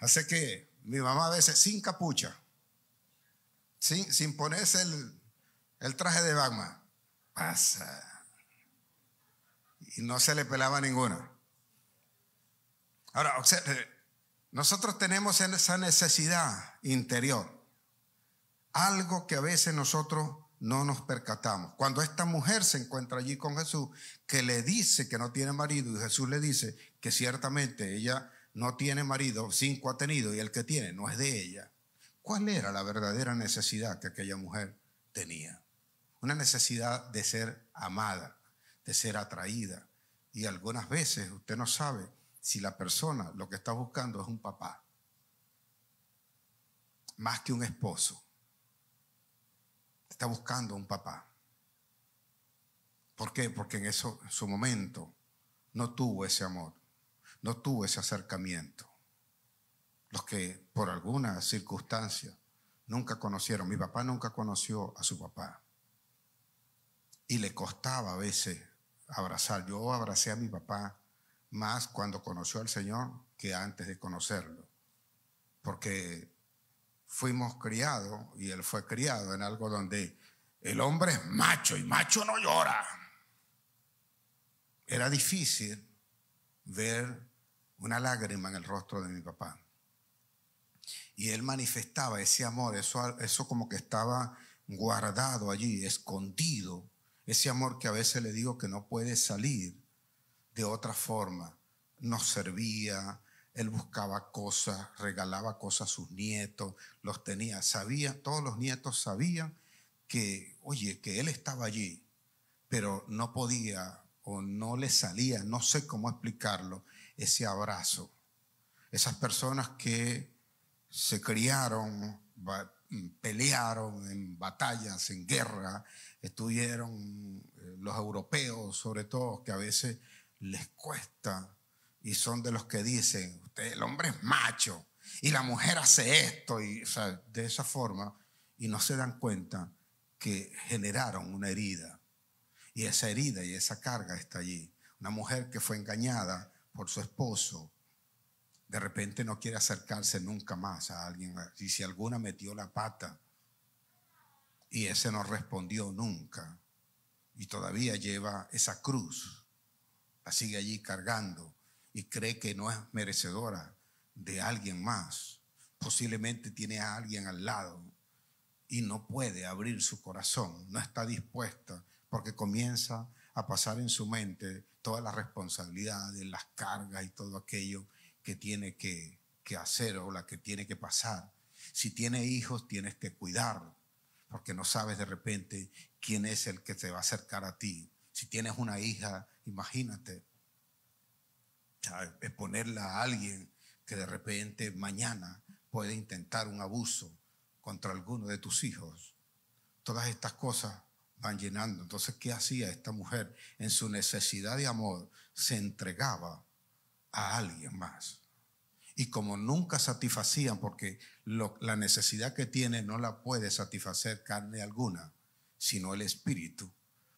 Así que mi mamá a veces sin capucha, sin ponerse el traje de Batman, pasa. Y no se le pelaba ninguna. Ahora, observe, nosotros tenemos esa necesidad interior, algo que a veces nosotros no nos percatamos. Cuando esta mujer se encuentra allí con Jesús, que le dice que no tiene marido, y Jesús le dice que ciertamente ella no tiene marido, 5 ha tenido y el que tiene no es de ella. ¿Cuál era la verdadera necesidad que aquella mujer tenía? Una necesidad de ser amada, de ser atraída. Y algunas veces usted no sabe si la persona lo que está buscando es un papá, más que un esposo. Está buscando un papá. ¿Por qué? Porque en su momento no tuvo ese amor, no tuvo ese acercamiento. Los que por alguna circunstancia nunca conocieron. Mi papá nunca conoció a su papá. Y le costaba a veces abrazar. Yo abracé a mi papá más cuando conoció al Señor que antes de conocerlo. Porque fuimos criados y él fue criado en algo donde el hombre es macho y macho no llora. Era difícil ver una lágrima en el rostro de mi papá. Y él manifestaba ese amor, eso como que estaba guardado allí, escondido. Ese amor que a veces le digo que no puede salir de otra forma. Nos servía, él buscaba cosas, regalaba cosas a sus nietos, los tenía, sabía, todos los nietos sabían que, oye, que él estaba allí, pero no podía o no le salía, no sé cómo explicarlo, ese abrazo. Esas personas que se criaron, pelearon en batallas, en guerra, estuvieron los europeos sobre todo, que a veces les cuesta y son de los que dicen, usted, el hombre es macho y la mujer hace esto, y, o sea, de esa forma, y no se dan cuenta que generaron una herida, y esa herida y esa carga está allí. Una mujer que fue engañada por su esposo, de repente no quiere acercarse nunca más a alguien. Y si alguna metió la pata y ese no respondió nunca, y todavía lleva esa cruz, la sigue allí cargando y cree que no es merecedora de alguien más. Posiblemente tiene a alguien al lado y no puede abrir su corazón, no está dispuesta, porque comienza a pasar en su mente todas las responsabilidades, las cargas y todo aquello que tiene que hacer o la que tiene que pasar. Si tiene hijos, tienes que cuidarlo, porque no sabes de repente quién es el que te va a acercar a ti. Si tienes una hija, imagínate, exponerla a alguien que de repente mañana puede intentar un abuso contra alguno de tus hijos. Todas estas cosas van llenando. Entonces, ¿qué hacía esta mujer? En su necesidad de amor se entregaba a alguien más. Y como nunca satisfacían, porque la necesidad que tiene no la puede satisfacer carne alguna, sino el espíritu,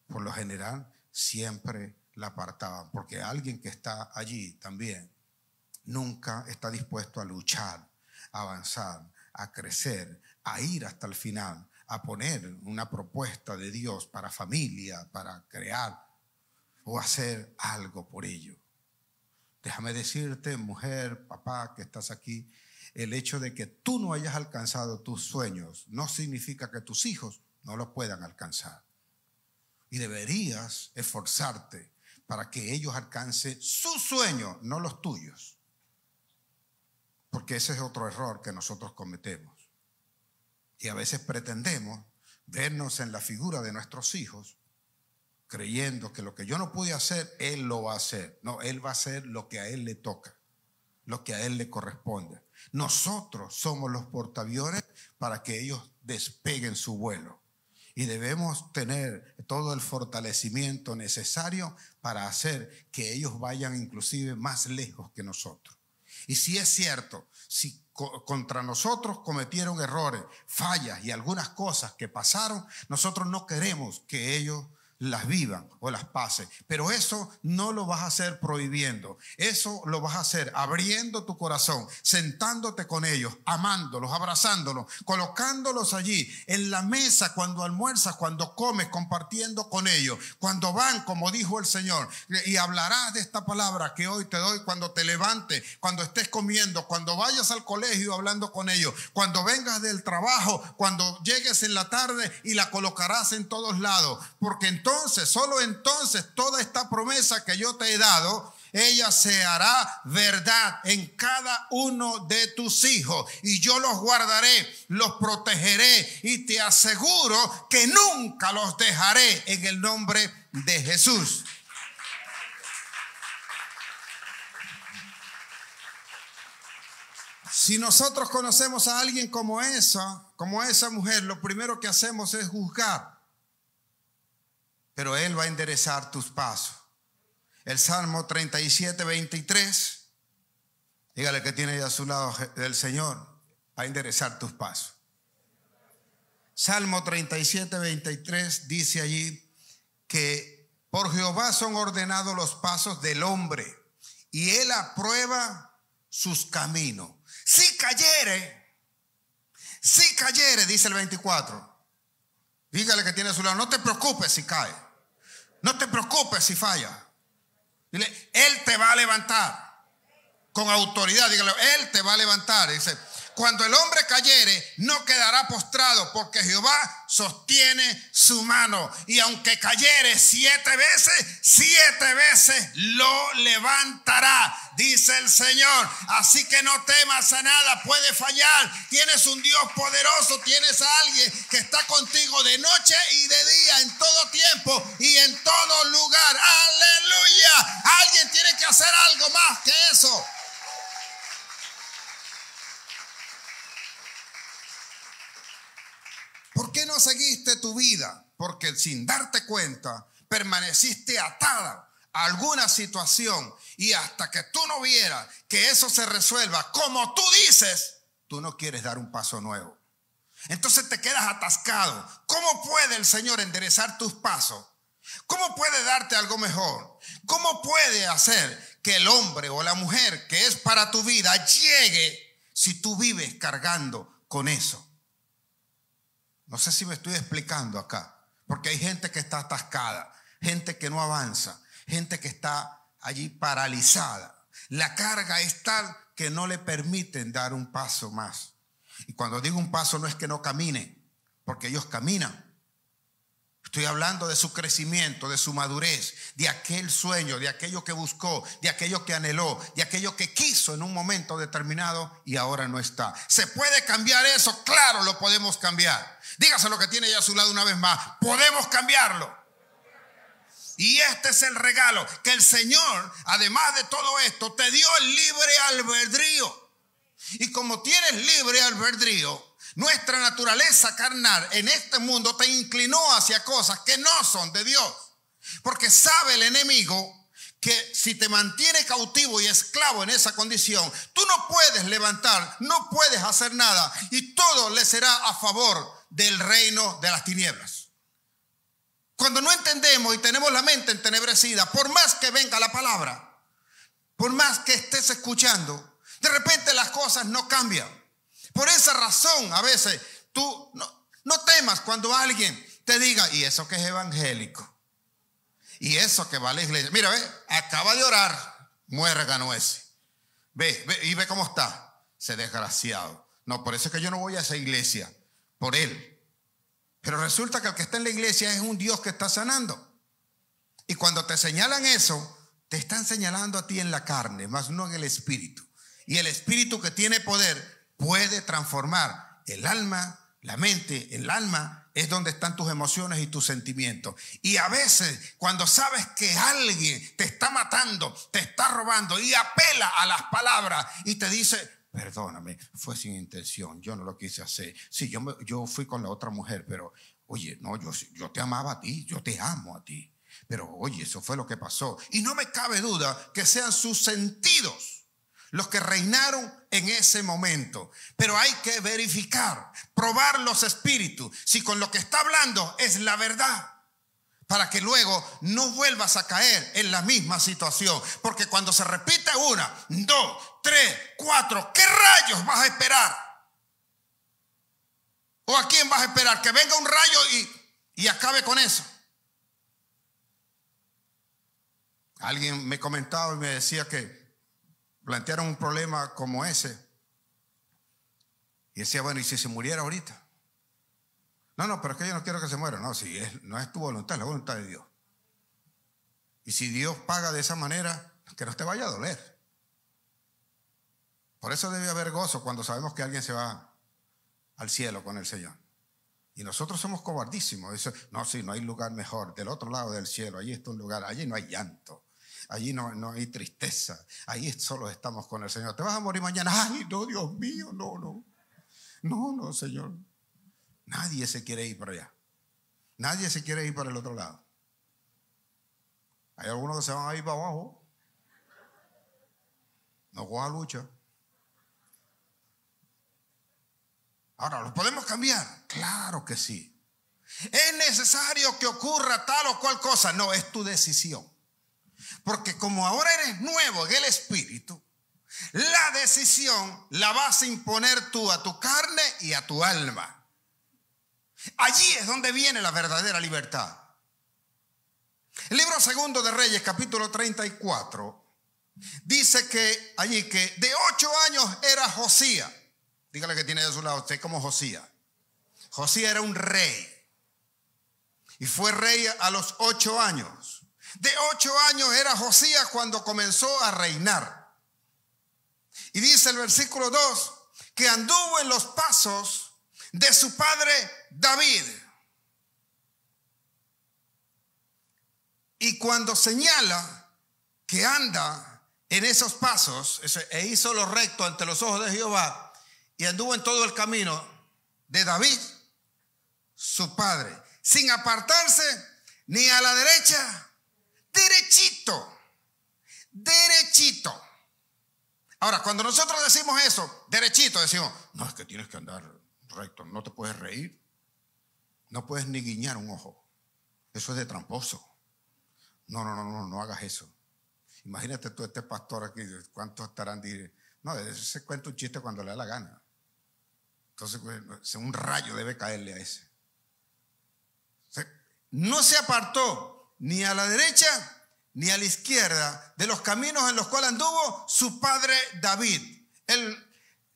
por lo general siempre la apartaban, porque alguien que está allí también nunca está dispuesto a luchar, a avanzar, a crecer, a ir hasta el final, a poner una propuesta de Dios para familia, para crear o hacer algo por ello. Déjame decirte, mujer, papá, que estás aquí, el hecho de que tú no hayas alcanzado tus sueños no significa que tus hijos no los puedan alcanzar. Y deberías esforzarte para que ellos alcancen sus sueños, no los tuyos. Porque ese es otro error que nosotros cometemos. Y a veces pretendemos vernos en la figura de nuestros hijos, creyendo que lo que yo no pude hacer, él lo va a hacer. No, él va a hacer lo que a él le toca, lo que a él le corresponde. Nosotros somos los portaaviones para que ellos despeguen su vuelo. Y debemos tener todo el fortalecimiento necesario para hacer que ellos vayan inclusive más lejos que nosotros. Y si es cierto, si contra nosotros cometieron errores, fallas y algunas cosas que pasaron, nosotros no queremos que ellos las vivan o las pasen, pero eso no lo vas a hacer prohibiendo, eso lo vas a hacer abriendo tu corazón, sentándote con ellos, amándolos, abrazándolos, colocándolos allí en la mesa cuando almuerzas, cuando comes, compartiendo con ellos, cuando van, como dijo el Señor, y hablarás de esta palabra que hoy te doy cuando te levantes, cuando estés comiendo, cuando vayas al colegio hablando con ellos, cuando vengas del trabajo, cuando llegues en la tarde, y la colocarás en todos lados, porque entonces, solo entonces, toda esta promesa que yo te he dado, ella se hará verdad en cada uno de tus hijos, y yo los guardaré, los protegeré, y te aseguro que nunca los dejaré en el nombre de Jesús. Si nosotros conocemos a alguien como esa mujer, lo primero que hacemos es juzgar. Pero Él va a enderezar tus pasos. El Salmo 37, 23. Dígale que tiene a su lado el Señor. Va a enderezar tus pasos. Salmo 37, 23 dice allí que por Jehová son ordenados los pasos del hombre, y Él aprueba sus caminos. Si cayere, dice el 24. Dígale que tiene a su lado, no te preocupes si cae. No te preocupes si falla. Dile, Él te va a levantar con autoridad. Dígale, Él te va a levantar. Dice, cuando el hombre cayere, no quedará postrado, porque Jehová sostiene su mano. Y aunque cayere 7 veces lo levantará, dice el Señor. Así que no temas a nada, puede fallar. Tienes un Dios poderoso, tienes a alguien que está contigo de noche y de día, en todo tiempo y en todo lugar. ¡Aleluya! Alguien tiene que hacer algo más que eso. ¿Por qué no seguiste tu vida? Porque sin darte cuenta permaneciste atada a alguna situación, y hasta que tú no vieras que eso se resuelva como tú dices, tú no quieres dar un paso nuevo. Entonces te quedas atascado. ¿Cómo puede el Señor enderezar tus pasos? ¿Cómo puede darte algo mejor? ¿Cómo puede hacer que el hombre o la mujer que es para tu vida llegue si tú vives cargando con eso? No sé si me estoy explicando acá, porque hay gente que está atascada, gente que no avanza, gente que está allí paralizada. La carga es tal que no le permiten dar un paso más. Y cuando digo un paso no es que no caminen, porque ellos caminan. Estoy hablando de su crecimiento, de su madurez, de aquel sueño, de aquello que buscó, de aquello que anheló, de aquello que quiso en un momento determinado y ahora no está. ¿Se puede cambiar eso? Claro, lo podemos cambiar. Dígase lo que tiene ya a su lado una vez más. Podemos cambiarlo. Y este es el regalo, que el Señor, además de todo esto, te dio el libre albedrío. Y como tienes libre albedrío, nuestra naturaleza carnal en este mundo te inclinó hacia cosas que no son de Dios. Porque sabe el enemigo que si te mantiene cautivo y esclavo en esa condición, tú no puedes levantar, no puedes hacer nada, y todo le será a favor del reino de las tinieblas. Cuando no entendemos y tenemos la mente entenebrecida, por más que venga la palabra, por más que estés escuchando, de repente las cosas no cambian. Por esa razón, a veces tú no temas cuando alguien te diga, y eso que es evangélico, y eso que va a la iglesia. Mira, ve, acaba de orar, muérgano ese. Ve y ve cómo está, ese desgraciado. No, por eso es que yo no voy a esa iglesia, por él. Pero resulta que el que está en la iglesia es un Dios que está sanando. Y cuando te señalan eso, te están señalando a ti en la carne, más no en el espíritu. Y el espíritu que tiene poder puede transformar el alma, la mente. El alma es donde están tus emociones y tus sentimientos. Y a veces cuando sabes que alguien te está matando, te está robando, y apela a las palabras y te dice, perdóname, fue sin intención, yo no lo quise hacer. Sí, yo fui con la otra mujer, pero oye, no, yo te amaba a ti, yo te amo a ti. Pero oye, eso fue lo que pasó. Y no me cabe duda que sean sus sentidos los que reinaron en ese momento. Pero hay que verificar, probar los espíritus, si con lo que está hablando es la verdad, para que luego no vuelvas a caer en la misma situación. Porque cuando se repite 1, 2, 3, 4, ¿qué rayos vas a esperar? ¿O a quién vas a esperar? Que venga un rayo y acabe con eso. Alguien me comentaba y me decía que plantearon un problema como ese. Y decía, bueno, ¿y si se muriera ahorita? No, pero es que yo no quiero que se muera. No, si no es tu voluntad, es la voluntad de Dios. Y si Dios paga de esa manera, que no te vaya a doler. Por eso debe haber gozo cuando sabemos que alguien se va al cielo con el Señor. Y nosotros somos cobardísimos. Dice, no, sí, no hay lugar mejor. Del otro lado del cielo, allí está un lugar, allí no hay llanto. Allí no hay tristeza. Ahí solo estamos con el Señor. Te vas a morir mañana. Ay, no, Dios mío, no, Señor. Nadie se quiere ir para allá. Nadie se quiere ir para el otro lado. Hay algunos que se van a ir para abajo. No coja lucha. Ahora, ¿lo podemos cambiar? Claro que sí. ¿Es necesario que ocurra tal o cual cosa? No, es tu decisión. Porque como ahora eres nuevo en el espíritu, la decisión la vas a imponer tú a tu carne y a tu alma. Allí es donde viene la verdadera libertad. El libro 2 de Reyes, capítulo 34, dice que allí que de 8 años era Josías. Dígale que tiene de su lado, usted como Josías. Josías era un rey. Y fue rey a los 8 años. De 8 años era Josías cuando comenzó a reinar. Y dice el versículo 2, que anduvo en los pasos de su padre David. Y cuando señala que anda en esos pasos, e hizo lo recto ante los ojos de Jehová, y anduvo en todo el camino de David, su padre, sin apartarse ni a la derecha, derechito, derechito. Ahora, cuando nosotros decimos eso, derechito, decimos, no, es que tienes que andar recto, no te puedes reír, no puedes ni guiñar un ojo, eso es de tramposo. No hagas eso. Imagínate tú, este pastor aquí, ¿cuántos estarán? No, se cuenta un chiste cuando le da la gana. Entonces, un rayo debe caerle a ese. No se apartó ni a la derecha ni a la izquierda de los caminos en los cuales anduvo su padre David.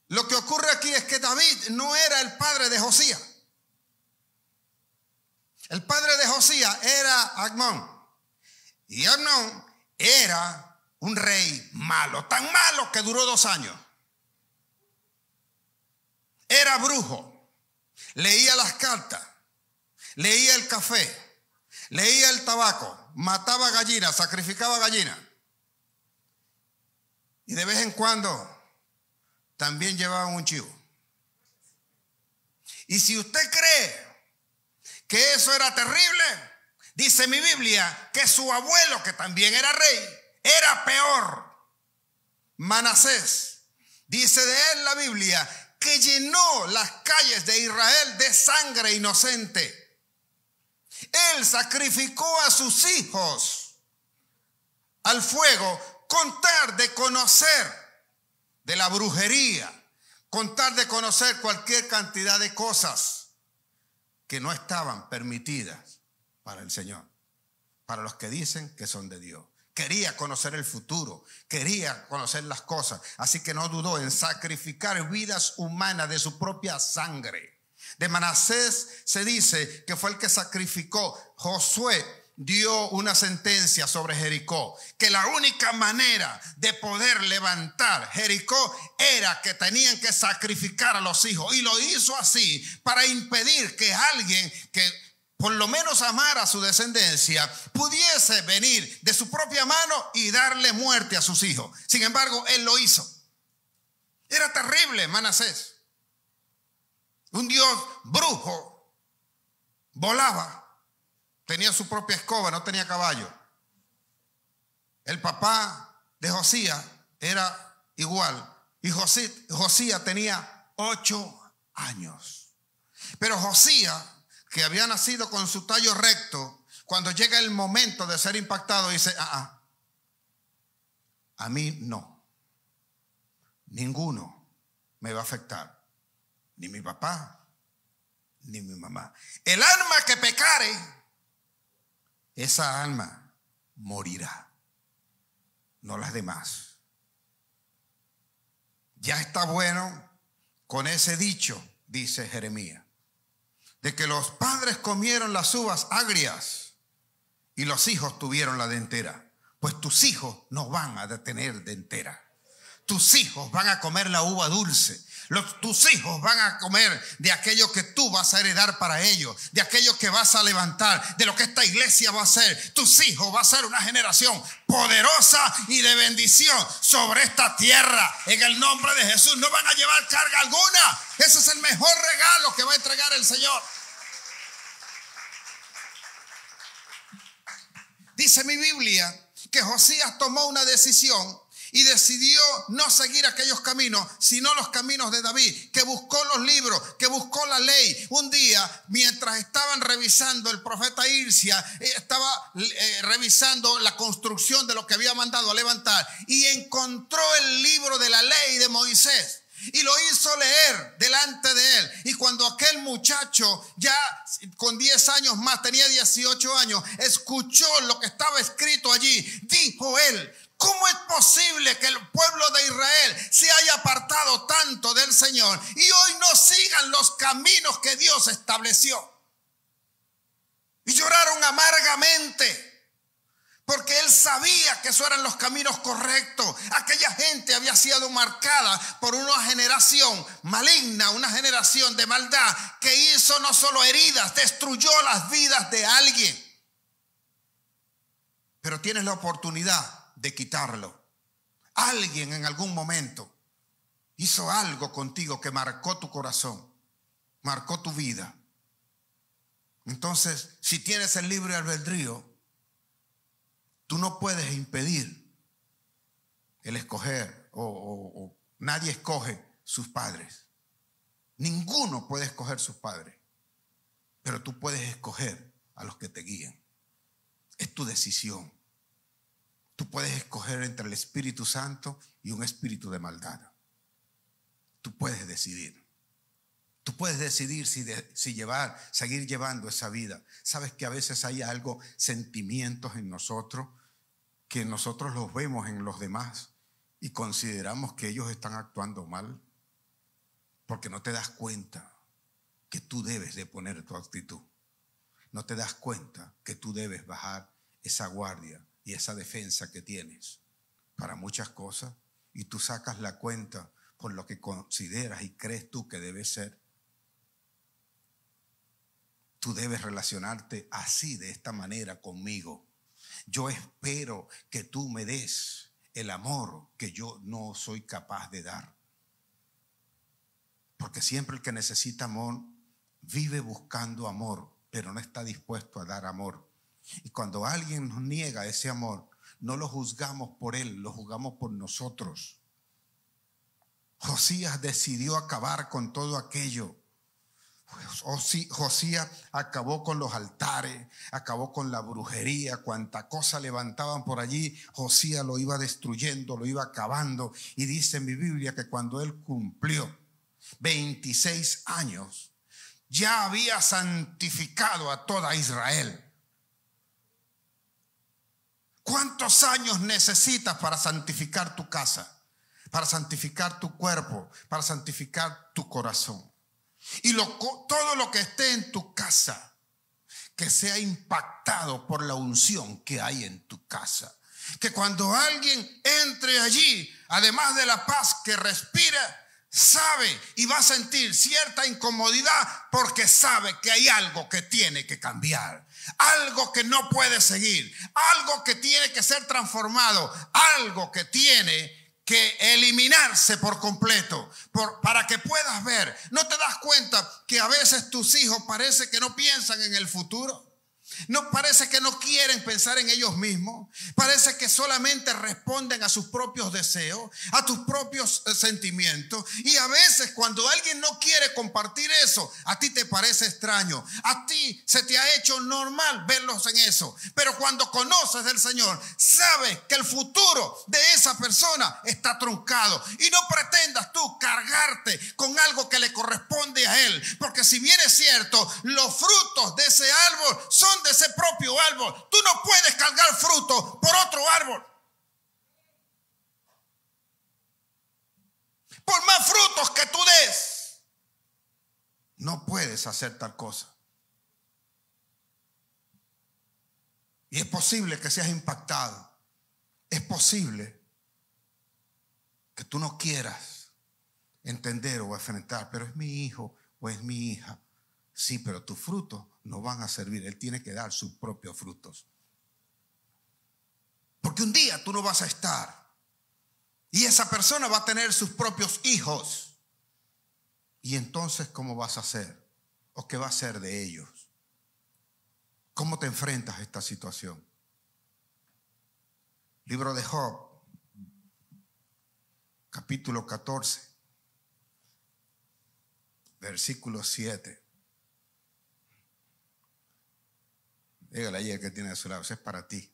Lo que ocurre aquí es que David no era el padre de Josías. El padre de Josías era Amnón. Y Amnón era un rey malo, tan malo que duró 2 años. Era brujo, leía las cartas, leía el café, leía el tabaco, mataba gallinas, sacrificaba gallinas. Y de vez en cuando también llevaba un chivo. Y si usted cree que eso era terrible, dice mi Biblia que su abuelo, que también era rey, era peor. Manasés, dice de él la Biblia, que llenó las calles de Israel de sangre inocente. Él sacrificó a sus hijos al fuego con tal de conocer de la brujería, con tal de conocer cualquier cantidad de cosas que no estaban permitidas para el Señor, para los que dicen que son de Dios. Quería conocer el futuro, quería conocer las cosas, así que no dudó en sacrificar vidas humanas de su propia sangre. De Manasés se dice que fue el que sacrificó. Josué dio una sentencia sobre Jericó, que la única manera de poder levantar Jericó era que tenían que sacrificar a los hijos, y lo hizo así para impedir que alguien que por lo menos amara a su descendencia pudiese venir de su propia mano y darle muerte a sus hijos. Sin embargo, él lo hizo. Era terrible Manasés, un dios brujo, volaba, tenía su propia escoba, no tenía caballo. El papá de Josías era igual, y Josías tenía 8 años. Pero Josías, que había nacido con su tallo recto, cuando llega el momento de ser impactado, dice, a mí no, ninguno me va a afectar, ni mi papá, ni mi mamá. El alma que pecare, esa alma morirá, no las demás. Ya está bueno con ese dicho, dice Jeremías, de que los padres comieron las uvas agrias y los hijos tuvieron la dentera. Pues tus hijos no van a tener dentera. Tus hijos van a comer la uva dulce. Tus hijos van a comer de aquello que tú vas a heredar para ellos, de aquello que vas a levantar, de lo que esta iglesia va a hacer. Tus hijos va a ser una generación poderosa y de bendición sobre esta tierra. En el nombre de Jesús, no van a llevar carga alguna. Ese es el mejor regalo que va a entregar el Señor. Dice mi Biblia que Josías tomó una decisión y decidió no seguir aquellos caminos, sino los caminos de David, que buscó los libros, que buscó la ley. Un día, mientras estaban revisando, el profeta Hircia estaba revisando la construcción de lo que había mandado a levantar, y encontró el libro de la ley de Moisés. Y lo hizo leer delante de él. Y cuando aquel muchacho, ya con 10 años más, tenía 18 años, escuchó lo que estaba escrito allí, dijo él: ¿Cómo es posible que el pueblo de Israel se haya apartado tanto del Señor y hoy no sigan los caminos que Dios estableció? Y lloraron amargamente, porque él sabía que esos eran los caminos correctos. Aquella gente había sido marcada por una generación maligna, una generación de maldad que hizo no solo heridas, destruyó las vidas de alguien. Pero tienes la oportunidad de quitarlo. Alguien en algún momento hizo algo contigo que marcó tu corazón, marcó tu vida. Entonces, si tienes el libre albedrío, tú no puedes impedir el escoger o nadie escoge sus padres. Ninguno puede escoger sus padres, pero tú puedes escoger a los que te guían. Es tu decisión. Tú puedes escoger entre el Espíritu Santo y un espíritu de maldad. Tú puedes decidir. Tú puedes decidir seguir llevando esa vida. Sabes que a veces hay algo, sentimientos en nosotros, que nosotros los vemos en los demás y consideramos que ellos están actuando mal, porque no te das cuenta que tú debes de poner tu actitud. No te das cuenta que tú debes bajar esa guardia y esa defensa que tienes para muchas cosas, y tú sacas la cuenta por lo que consideras y crees tú que debe ser. Tú debes relacionarte así, de esta manera conmigo. Yo espero que tú me des el amor que yo no soy capaz de dar. Porque siempre el que necesita amor vive buscando amor, pero no está dispuesto a dar amor. Y cuando alguien nos niega ese amor, no lo juzgamos por él, lo juzgamos por nosotros. Josías decidió acabar con todo aquello. Josías acabó con los altares, acabó con la brujería, cuanta cosa levantaban por allí, Josías lo iba destruyendo, lo iba acabando. Y dice en mi Biblia que cuando él cumplió 26 años, ya había santificado a toda Israel. ¿Cuántos años necesitas para santificar tu casa, para santificar tu cuerpo, para santificar tu corazón? Y todo lo que esté en tu casa, que sea impactado por la unción que hay en tu casa. Que cuando alguien entre allí, además de la paz que respira, sabe y va a sentir cierta incomodidad porque sabe que hay algo que tiene que cambiar, algo que no puede seguir, algo que tiene que ser transformado, algo que tiene que eliminarse por completo, para que puedas ver. ¿No te das cuenta que a veces tus hijos parece que no piensan en el futuro? No, parece que no quieren pensar en ellos mismos. Parece que solamente responden a sus propios deseos, a tus propios sentimientos. Y a veces cuando alguien no quiere compartir eso, a ti te parece extraño. A ti se te ha hecho normal verlos en eso. Pero cuando conoces del Señor, sabes que el futuro de esa persona está truncado. Y no pretendas tú cargarte con algo que le corresponde a él. Porque si bien es cierto, los frutos de ese árbol son de ese propio árbol. Tú no puedes cargar fruto por otro árbol. Por más frutos que tú des, no puedes hacer tal cosa. Y es posible que seas impactado. Es posible que tú no quieras entender o enfrentar, pero es mi hijo o es mi hija. Sí, pero tus frutos no van a servir. Él tiene que dar sus propios frutos. Porque un día tú no vas a estar. Y esa persona va a tener sus propios hijos. Y entonces, ¿cómo vas a hacer? ¿O qué va a hacer de ellos? ¿Cómo te enfrentas a esta situación? Libro de Job, capítulo 14, versículo 7. Dígale ahí el que tiene a su lado, eso es para ti.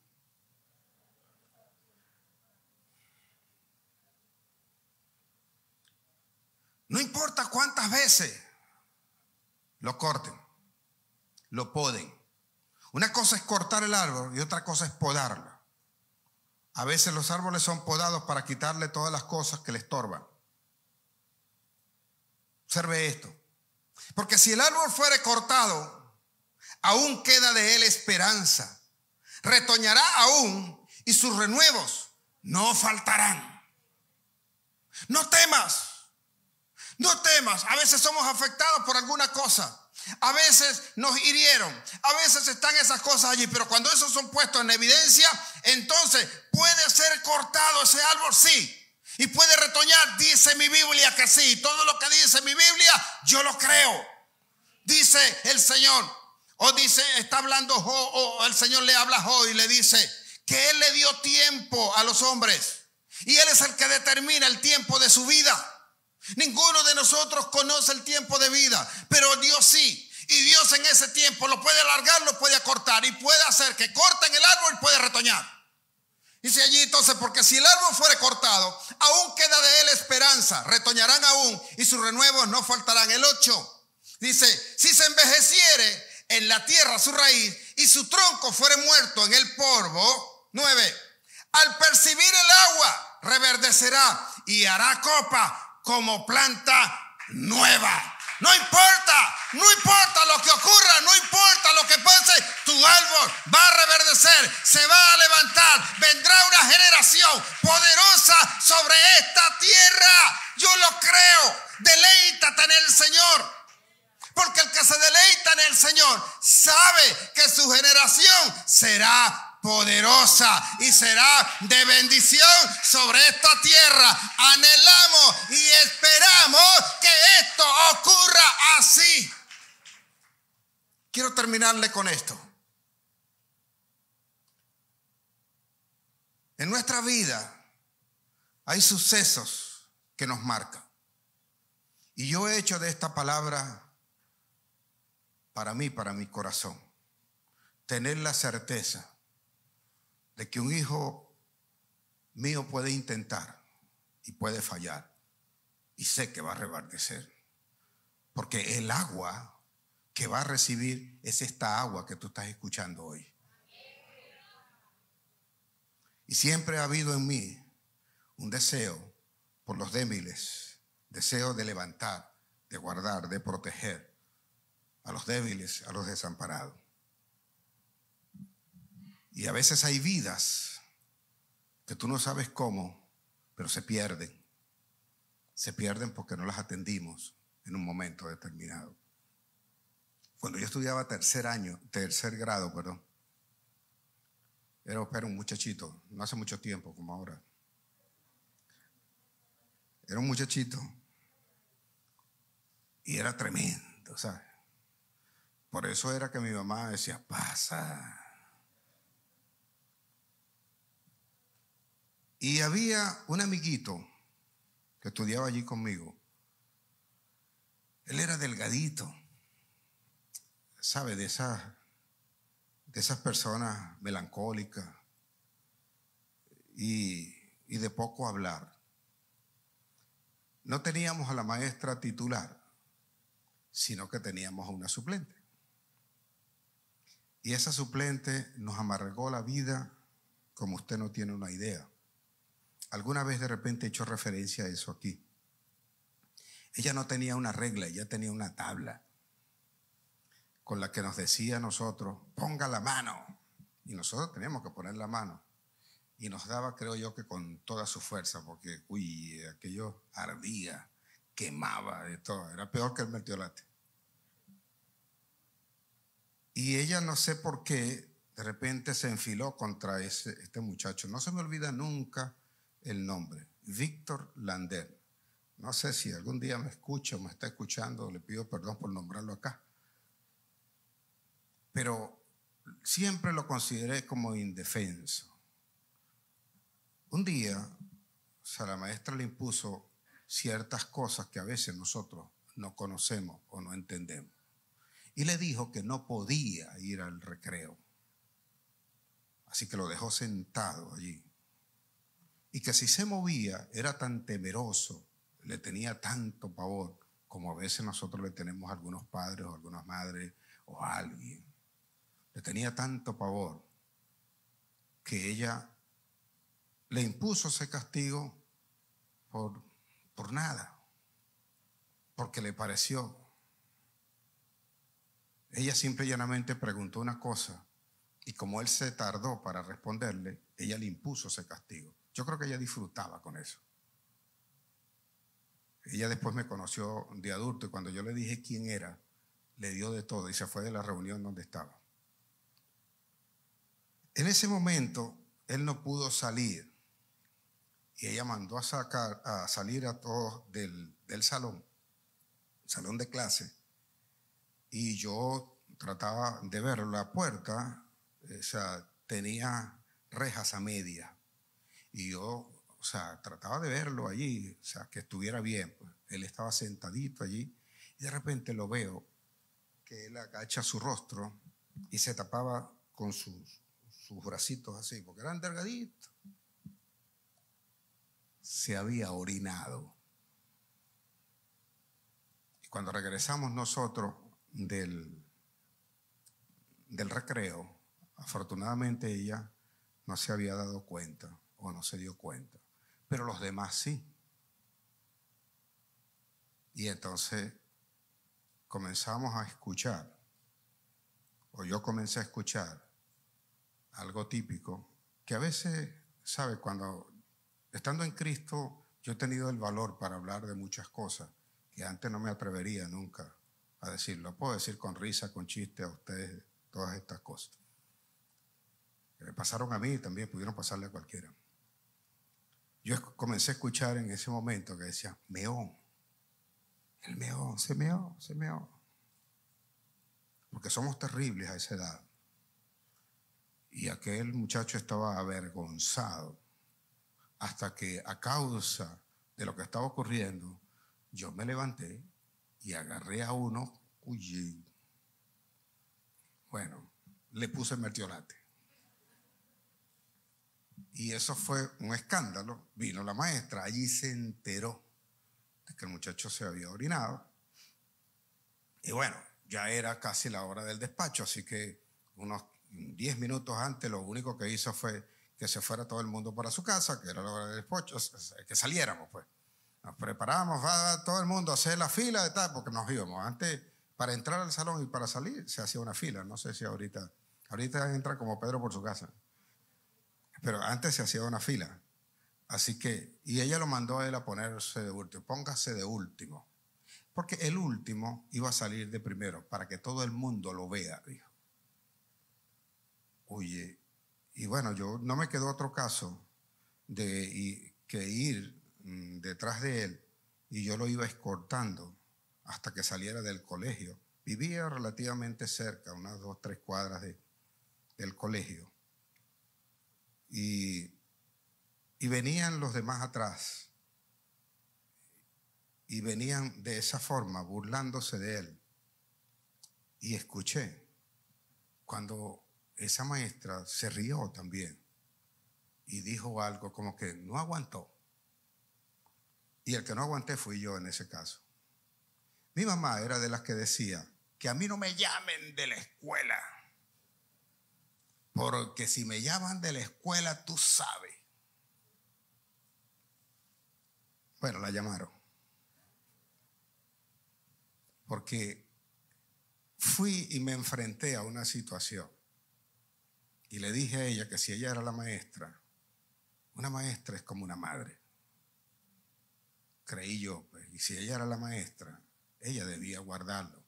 No importa cuántas veces lo corten, lo poden. Una cosa es cortar el árbol y otra cosa es podarlo. A veces los árboles son podados para quitarle todas las cosas que le estorban. Observe esto. Porque si el árbol fuere cortado, aún queda de él esperanza. Retoñará aún y sus renuevos no faltarán. No temas. No temas. A veces somos afectados por alguna cosa. A veces nos hirieron. A veces están esas cosas allí. Pero cuando esos son puestos en evidencia, entonces puede ser cortado ese árbol, sí. Y puede retoñar, dice mi Biblia que sí. Todo lo que dice mi Biblia, yo lo creo. Dice el Señor. O dice, está hablando Job, o el Señor le habla a Job y le dice que Él le dio tiempo a los hombres. Y Él es el que determina el tiempo de su vida. Ninguno de nosotros conoce el tiempo de vida, pero Dios sí. Y Dios en ese tiempo lo puede alargar, lo puede acortar y puede hacer que corten el árbol y puede retoñar. Dice allí entonces, porque si el árbol fuere cortado, aún queda de él esperanza, retoñarán aún y sus renuevos no faltarán. El 8 dice, si se envejeciere en la tierra su raíz y su tronco fuere muerto en el polvo. 9, al percibir el agua reverdecerá y hará copa como planta nueva. No importa lo que ocurra, no importa lo que pase, tu árbol va a reverdecer, se va a levantar, vendrá una generación poderosa sobre esta tierra. Yo lo creo. Deleítate en el Señor, porque el que se deleita en el Señor sabe que su generación será poderosa y será de bendición sobre esta tierra. Anhelamos y esperamos que esto ocurra así. Quiero terminarle con esto. En nuestra vida hay sucesos que nos marcan. Y yo he hecho de esta palabra para mí, para mi corazón, tener la certeza de que un hijo mío puede intentar y puede fallar, y sé que va a reverdecer, porque el agua que va a recibir es esta agua que tú estás escuchando hoy. Y siempre ha habido en mí un deseo por los débiles, deseo de levantar, de guardar, de proteger a los débiles, a los desamparados. Y a veces hay vidas que tú no sabes cómo, pero se pierden. Se pierden porque no las atendimos en un momento determinado. Cuando yo estudiaba tercer grado, era un muchachito, no hace mucho tiempo como ahora. Era un muchachito y era tremendo, ¿sabes? Por eso era que mi mamá decía, pasa. Y había un amiguito que estudiaba allí conmigo. Él era delgadito, ¿sabe? De esas personas melancólicas y de poco hablar. No teníamos a la maestra titular, sino que teníamos a una suplente. Y esa suplente nos amargó la vida como usted no tiene una idea. Alguna vez de repente he hecho referencia a eso aquí. Ella no tenía una regla, ella tenía una tabla con la que nos decía a nosotros, ponga la mano. Y nosotros teníamos que poner la mano. Y nos daba, creo yo, que con toda su fuerza, porque, aquello ardía, quemaba, de todo. Era peor que el mertiolate. Y ella, no sé por qué, de repente se enfiló contra este muchacho. No se me olvida nunca el nombre, Víctor Lander. No sé si algún día me escucha o me está escuchando, le pido perdón por nombrarlo acá. Pero siempre lo consideré como indefenso. Un día, la maestra le impuso ciertas cosas que a veces nosotros no conocemos o no entendemos. Y le dijo que no podía ir al recreo. Así que lo dejó sentado allí. Y que si se movía era tan temeroso, le tenía tanto pavor, como a veces nosotros le tenemos a algunos padres o algunas madres o a alguien. Le tenía tanto pavor que ella le impuso ese castigo por nada, porque le pareció. Ella simple y llanamente preguntó una cosa y como él se tardó para responderle, ella le impuso ese castigo. Yo creo que ella disfrutaba con eso. Ella después me conoció de adulto y cuando yo le dije quién era, le dio de todo y se fue de la reunión donde estaba. En ese momento, él no pudo salir y ella mandó a salir a todos del salón de clase, y yo trataba de ver la puerta, o sea, tenía rejas a media, y yo, o sea, trataba de verlo allí, o sea, que estuviera bien. Pues. Él estaba sentadito allí y de repente lo veo que él agacha su rostro y se tapaba con sus bracitos así, porque eran delgaditos. Se había orinado. Y cuando regresamos nosotros del recreo, afortunadamente ella no se había dado cuenta o no se dio cuenta, pero los demás sí. Y entonces comenzamos a escuchar, o yo comencé a escuchar algo típico que a veces, ¿sabe? Cuando estando en Cristo yo he tenido el valor para hablar de muchas cosas que antes no me atrevería nunca a decirlo. Puedo decir con risa, con chiste a ustedes todas estas cosas. Que me pasaron a mí también pudieron pasarle a cualquiera. Yo comencé a escuchar en ese momento que decía, meón. El meón, se meó. Porque somos terribles a esa edad. Y aquel muchacho estaba avergonzado hasta que a causa de lo que estaba ocurriendo, yo me levanté y agarré a uno, bueno, le puse mertiolate. Y eso fue un escándalo. Vino la maestra, allí se enteró de que el muchacho se había orinado. Y bueno, ya era casi la hora del despacho, así que unos 10 minutos antes lo único que hizo fue que se fuera todo el mundo para su casa, que era la hora del despacho, que saliéramos pues. Nos preparamos, va todo el mundo a hacer la fila de tal, porque nos íbamos. Antes, para entrar al salón y para salir, se hacía una fila. No sé si ahorita entra como Pedro por su casa. Pero antes se hacía una fila. Así que, y ella lo mandó a él a ponerse de último. Póngase de último. Porque el último iba a salir de primero, para que todo el mundo lo vea, dijo. Oye, y bueno, yo no me quedó otro caso que ir detrás de él, y yo lo iba escoltando hasta que saliera del colegio. Vivía relativamente cerca, unas 2, 3 cuadras del colegio. Y venían los demás atrás. Y venían de esa forma, burlándose de él. Y escuché cuando esa maestra se rió también y dijo algo como que no aguantó. Y el que no aguanté fui yo en ese caso. Mi mamá era de las que decía que a mí no me llamen de la escuela, porque si me llaman de la escuela, tú sabes. Bueno, la llamaron. Porque fui y me enfrenté a una situación. Y le dije a ella que si ella era la maestra, una maestra es como una madre. Creí yo, pues, y si ella era la maestra, ella debía guardarlo,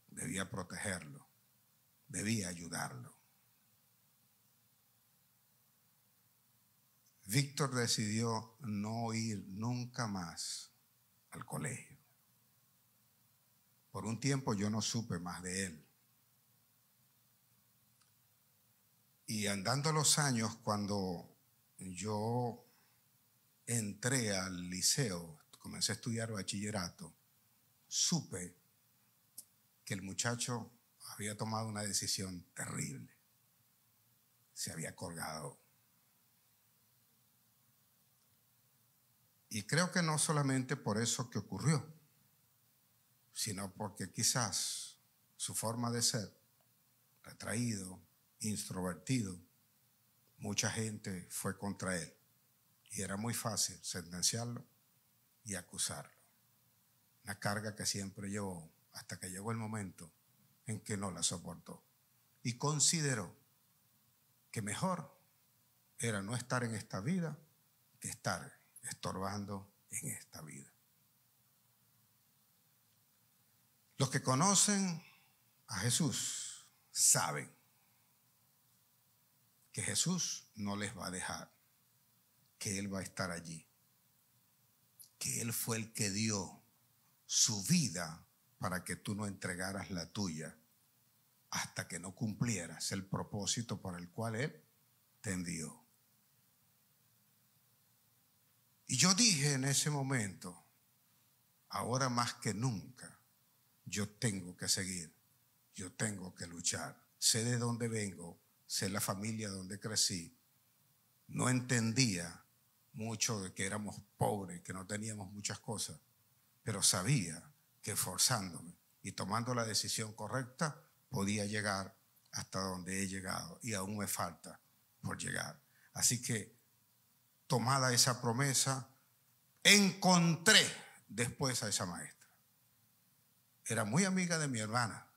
debía protegerlo, debía ayudarlo. Víctor decidió no ir nunca más al colegio. Por un tiempo yo no supe más de él. Y andando los años, cuando yo entré al liceo, comencé a estudiar bachillerato, supe que el muchacho había tomado una decisión terrible. Se había colgado. Y creo que no solamente por eso que ocurrió, sino porque quizás su forma de ser, retraído, introvertido, mucha gente fue contra él. Y era muy fácil sentenciarlo y acusarlo. Una carga que siempre llevó hasta que llegó el momento en que no la soportó. Y consideró que mejor era no estar en esta vida que estar estorbando en esta vida. Los que conocen a Jesús saben que Jesús no les va a dejar, que Él va a estar allí, que Él fue el que dio su vida para que tú no entregaras la tuya hasta que no cumplieras el propósito por el cual Él te envió. Y yo dije en ese momento, ahora más que nunca, yo tengo que seguir, yo tengo que luchar. Sé de dónde vengo, sé la familia donde crecí. No entendía mucho de que éramos pobres, que no teníamos muchas cosas, pero sabía que esforzándome y tomando la decisión correcta podía llegar hasta donde he llegado, y aún me falta por llegar. Así que, tomada esa promesa, encontré después a esa maestra. Era muy amiga de mi hermana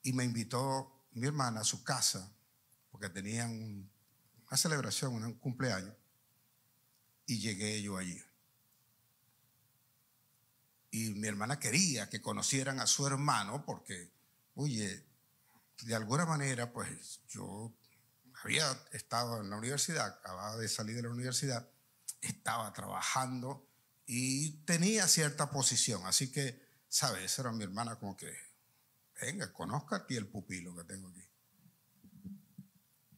y me invitó mi hermana a su casa porque tenían una celebración, un cumpleaños, y llegué yo allí. Y mi hermana quería que conocieran a su hermano porque, oye, de alguna manera, pues yo había estado en la universidad, acababa de salir de la universidad, estaba trabajando y tenía cierta posición. Así que, ¿sabes? Esa era mi hermana, como que, venga, conozca aquí el pupilo que tengo aquí.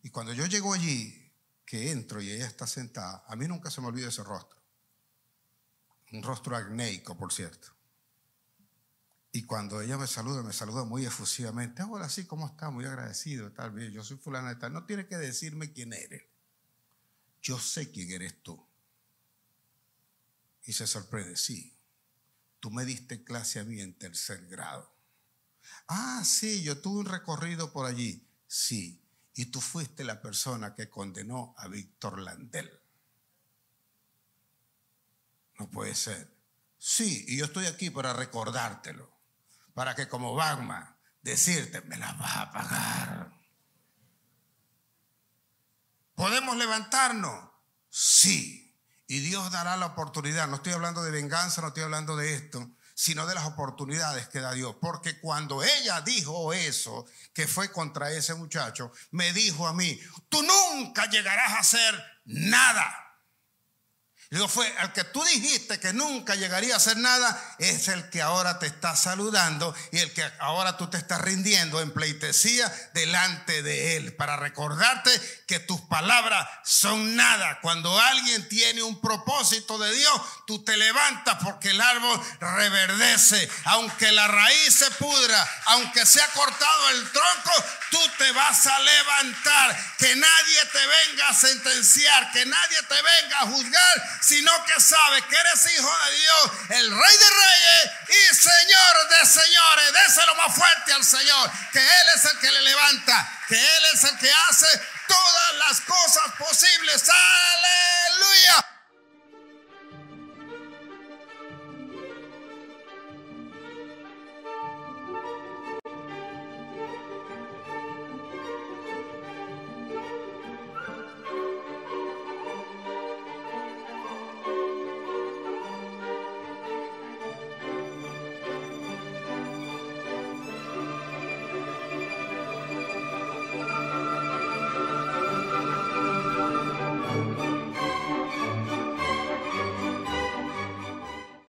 Y cuando yo llego allí, que entro y ella está sentada, a mí nunca se me olvida ese rostro. Un rostro acnéico, por cierto. Y cuando ella me saluda muy efusivamente. Hola, sí, ¿cómo está? Muy agradecido. Tal vez yo soy fulana de tal. No tiene que decirme quién eres. Yo sé quién eres tú. Y se sorprende, sí. Tú me diste clase a mí en 3er grado. Ah, sí, yo tuve un recorrido por allí. Sí. Y tú fuiste la persona que condenó a Víctor Landel. No puede ser. Sí, y yo estoy aquí para recordártelo. Para que como Batman, decirte, me la vas a pagar. ¿Podemos levantarnos? Sí. Y Dios dará la oportunidad. No estoy hablando de venganza, no estoy hablando de esto, sino de las oportunidades que da Dios. Porque cuando ella dijo eso, que fue contra ese muchacho, me dijo a mí, tú nunca llegarás a hacer nada. Y digo, fue el que tú dijiste que nunca llegaría a hacer nada, es el que ahora te está saludando y el que ahora tú te estás rindiendo en pleitesía delante de él, para recordarte que tus palabras son nada. Cuando alguien tiene un propósito de Dios, tú te levantas porque el árbol reverdece. Aunque la raíz se pudra, aunque se ha cortado el tronco, tú te vas a levantar. Que nadie te venga a sentenciar, que nadie te venga a juzgar, sino que sabes que eres hijo de Dios, el Rey de Reyes y Señor de señores. Déselo más fuerte al Señor, que Él es el que le levanta, que Él es el que hace